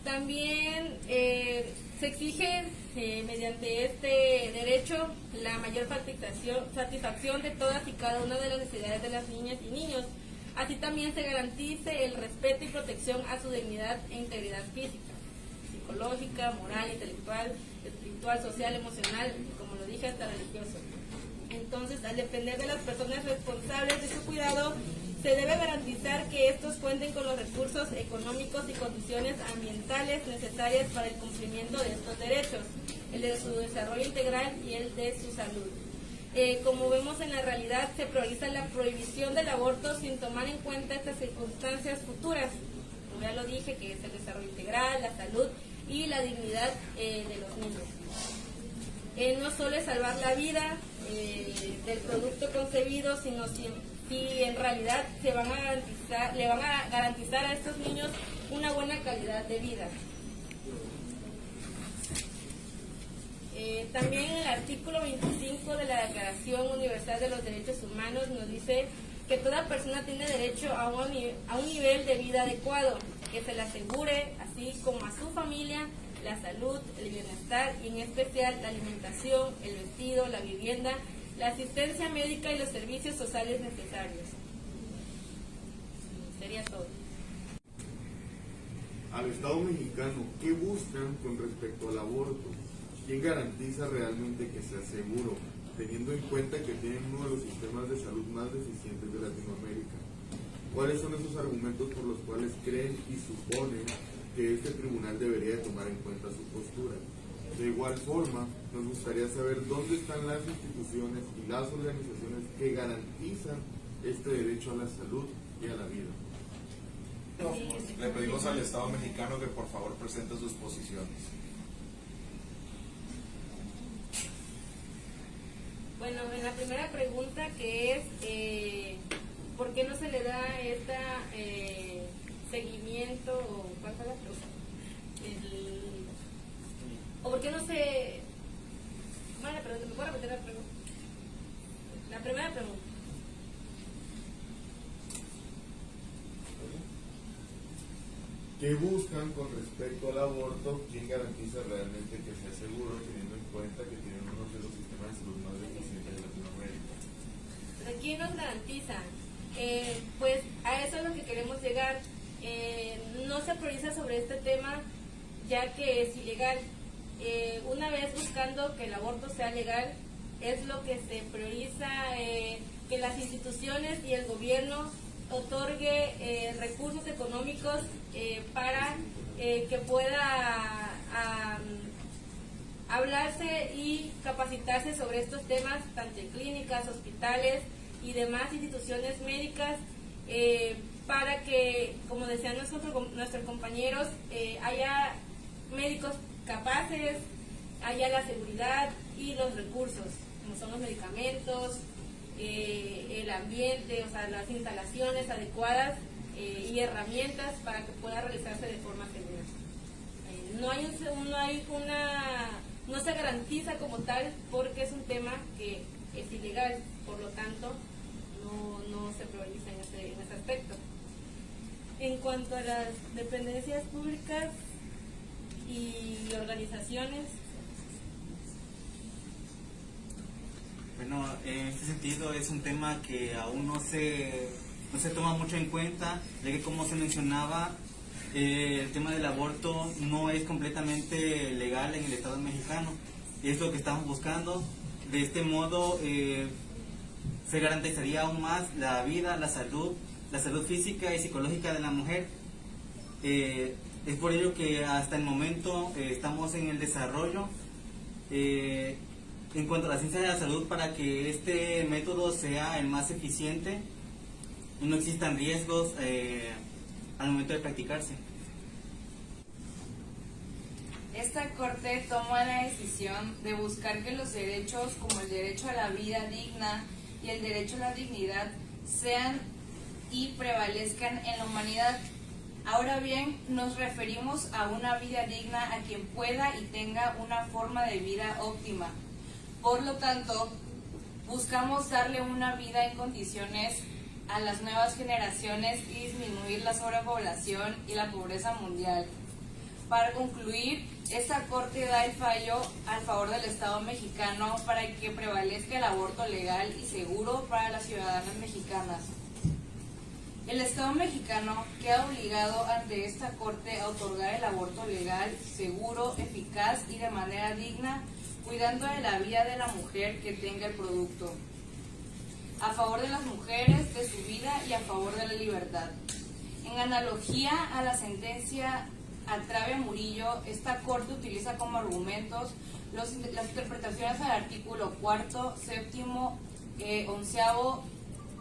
también se exige mediante este derecho la mayor satisfacción de todas y cada una de las necesidades de las niñas y niños. Así también se garantice el respeto y protección a su dignidad e integridad física, psicológica, moral, intelectual, espiritual, social, emocional, y como lo dije, hasta religioso. Entonces, al depender de las personas responsables de su cuidado, se debe garantizar que estos cuenten con los recursos económicos y condiciones ambientales necesarias para el cumplimiento de estos derechos, el de su desarrollo integral y el de su salud. Como vemos en la realidad, se prioriza la prohibición del aborto sin tomar en cuenta estas circunstancias futuras, como ya lo dije, que es el desarrollo integral, la salud y la dignidad de los niños. No solo es salvar la vida del producto concebido, sino si en realidad le van a garantizar a estos niños una buena calidad de vida. También el artículo 25 de la Declaración Universal de los Derechos Humanos nos dice que toda persona tiene derecho a un nivel de vida adecuado, que se le asegure, así como a su familia, la salud, el bienestar y en especial la alimentación, el vestido, la vivienda, la asistencia médica y los servicios sociales necesarios. Sería todo. Al Estado mexicano, ¿qué buscan con respecto al aborto? ¿Quién garantiza realmente que sea seguro, teniendo en cuenta que tienen uno de los sistemas de salud más deficientes de Latinoamérica? ¿Cuáles son esos argumentos por los cuales creen y suponen que este tribunal debería tomar en cuenta su postura? De igual forma, nos gustaría saber dónde están las instituciones y las organizaciones que garantizan este derecho a la salud y a la vida. Le pedimos al Estado mexicano que por favor presente sus posiciones. Bueno, en la primera pregunta, que es ¿por qué no se le da seguimiento, o cuál fue la pregunta? ¿O por qué no se... Bueno, la pregunta, ¿me puedo repetir la pregunta? La primera pregunta. ¿Qué buscan con respecto al aborto? ¿Quién garantiza realmente que sea seguro, teniendo en cuenta que tienen uno de los sistemas de salud más deficientes de Latinoamérica? ¿Quién nos garantiza? Pues a eso es lo que queremos llegar. No se prioriza sobre este tema ya que es ilegal. Una vez buscando que el aborto sea legal, es lo que se prioriza, que las instituciones y el gobierno otorgue recursos económicos para que pueda hablarse y capacitarse sobre estos temas, tanto en clínicas, hospitales y demás instituciones médicas, para que, como decían nuestros compañeros, haya médicos capaces, haya la seguridad y los recursos, como son los medicamentos, el ambiente, o sea, las instalaciones adecuadas y herramientas para que pueda realizarse de forma segura. No se garantiza como tal porque es un tema que es ilegal, por lo tanto no se prioriza en ese aspecto. En cuanto a las dependencias públicas y organizaciones, bueno, en este sentido es un tema que aún no se toma mucho en cuenta, ya que, como se mencionaba, el tema del aborto no es completamente legal en el Estado mexicano. Es lo que estamos buscando. De este modo se garantizaría aún más la vida, la salud física y psicológica de la mujer. Es por ello que hasta el momento estamos en el desarrollo en cuanto a la ciencia de la salud, para que este método sea el más eficiente y no existan riesgos al momento de practicarse. Esta Corte toma la decisión de buscar que los derechos como el derecho a la vida digna y el derecho a la dignidad sean y prevalezcan en la humanidad. Ahora bien, nos referimos a una vida digna a quien pueda y tenga una forma de vida óptima. Por lo tanto, buscamos darle una vida en condiciones a las nuevas generaciones y disminuir la sobrepoblación y la pobreza mundial. Para concluir, esta Corte da el fallo al favor del Estado mexicano para que prevalezca el aborto legal y seguro para las ciudadanas mexicanas. El Estado mexicano queda obligado ante esta Corte a otorgar el aborto legal, seguro, eficaz y de manera digna, cuidando de la vida de la mujer que tenga el producto, a favor de las mujeres, de su vida y a favor de la libertad. En analogía a la sentencia Atrave Murillo, esta Corte utiliza como argumentos las interpretaciones al artículo 4, 7, 11,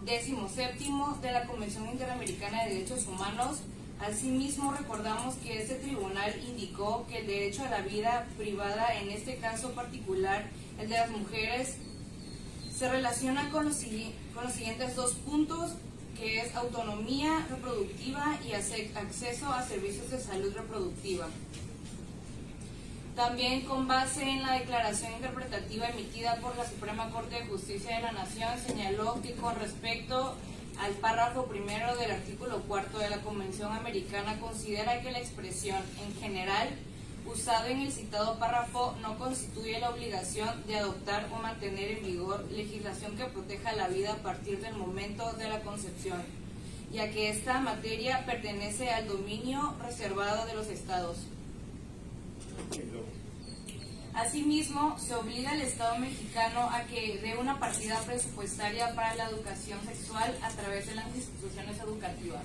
17 de la Convención Interamericana de Derechos Humanos. Asimismo, recordamos que este tribunal indicó que el derecho a la vida privada, en este caso particular, el de las mujeres, se relaciona con los siguientes dos puntos, que es autonomía reproductiva y acceso a servicios de salud reproductiva. También, con base en la declaración interpretativa emitida por la Suprema Corte de Justicia de la Nación, señaló que con respecto al párrafo primero del artículo 4 de la Convención Americana, considera que la expresión en general usada en el citado párrafo no constituye la obligación de adoptar o mantener en vigor legislación que proteja la vida a partir del momento de la concepción, ya que esta materia pertenece al dominio reservado de los estados. Asimismo, se obliga al Estado mexicano a que dé una partida presupuestaria para la educación sexual a través de las instituciones educativas.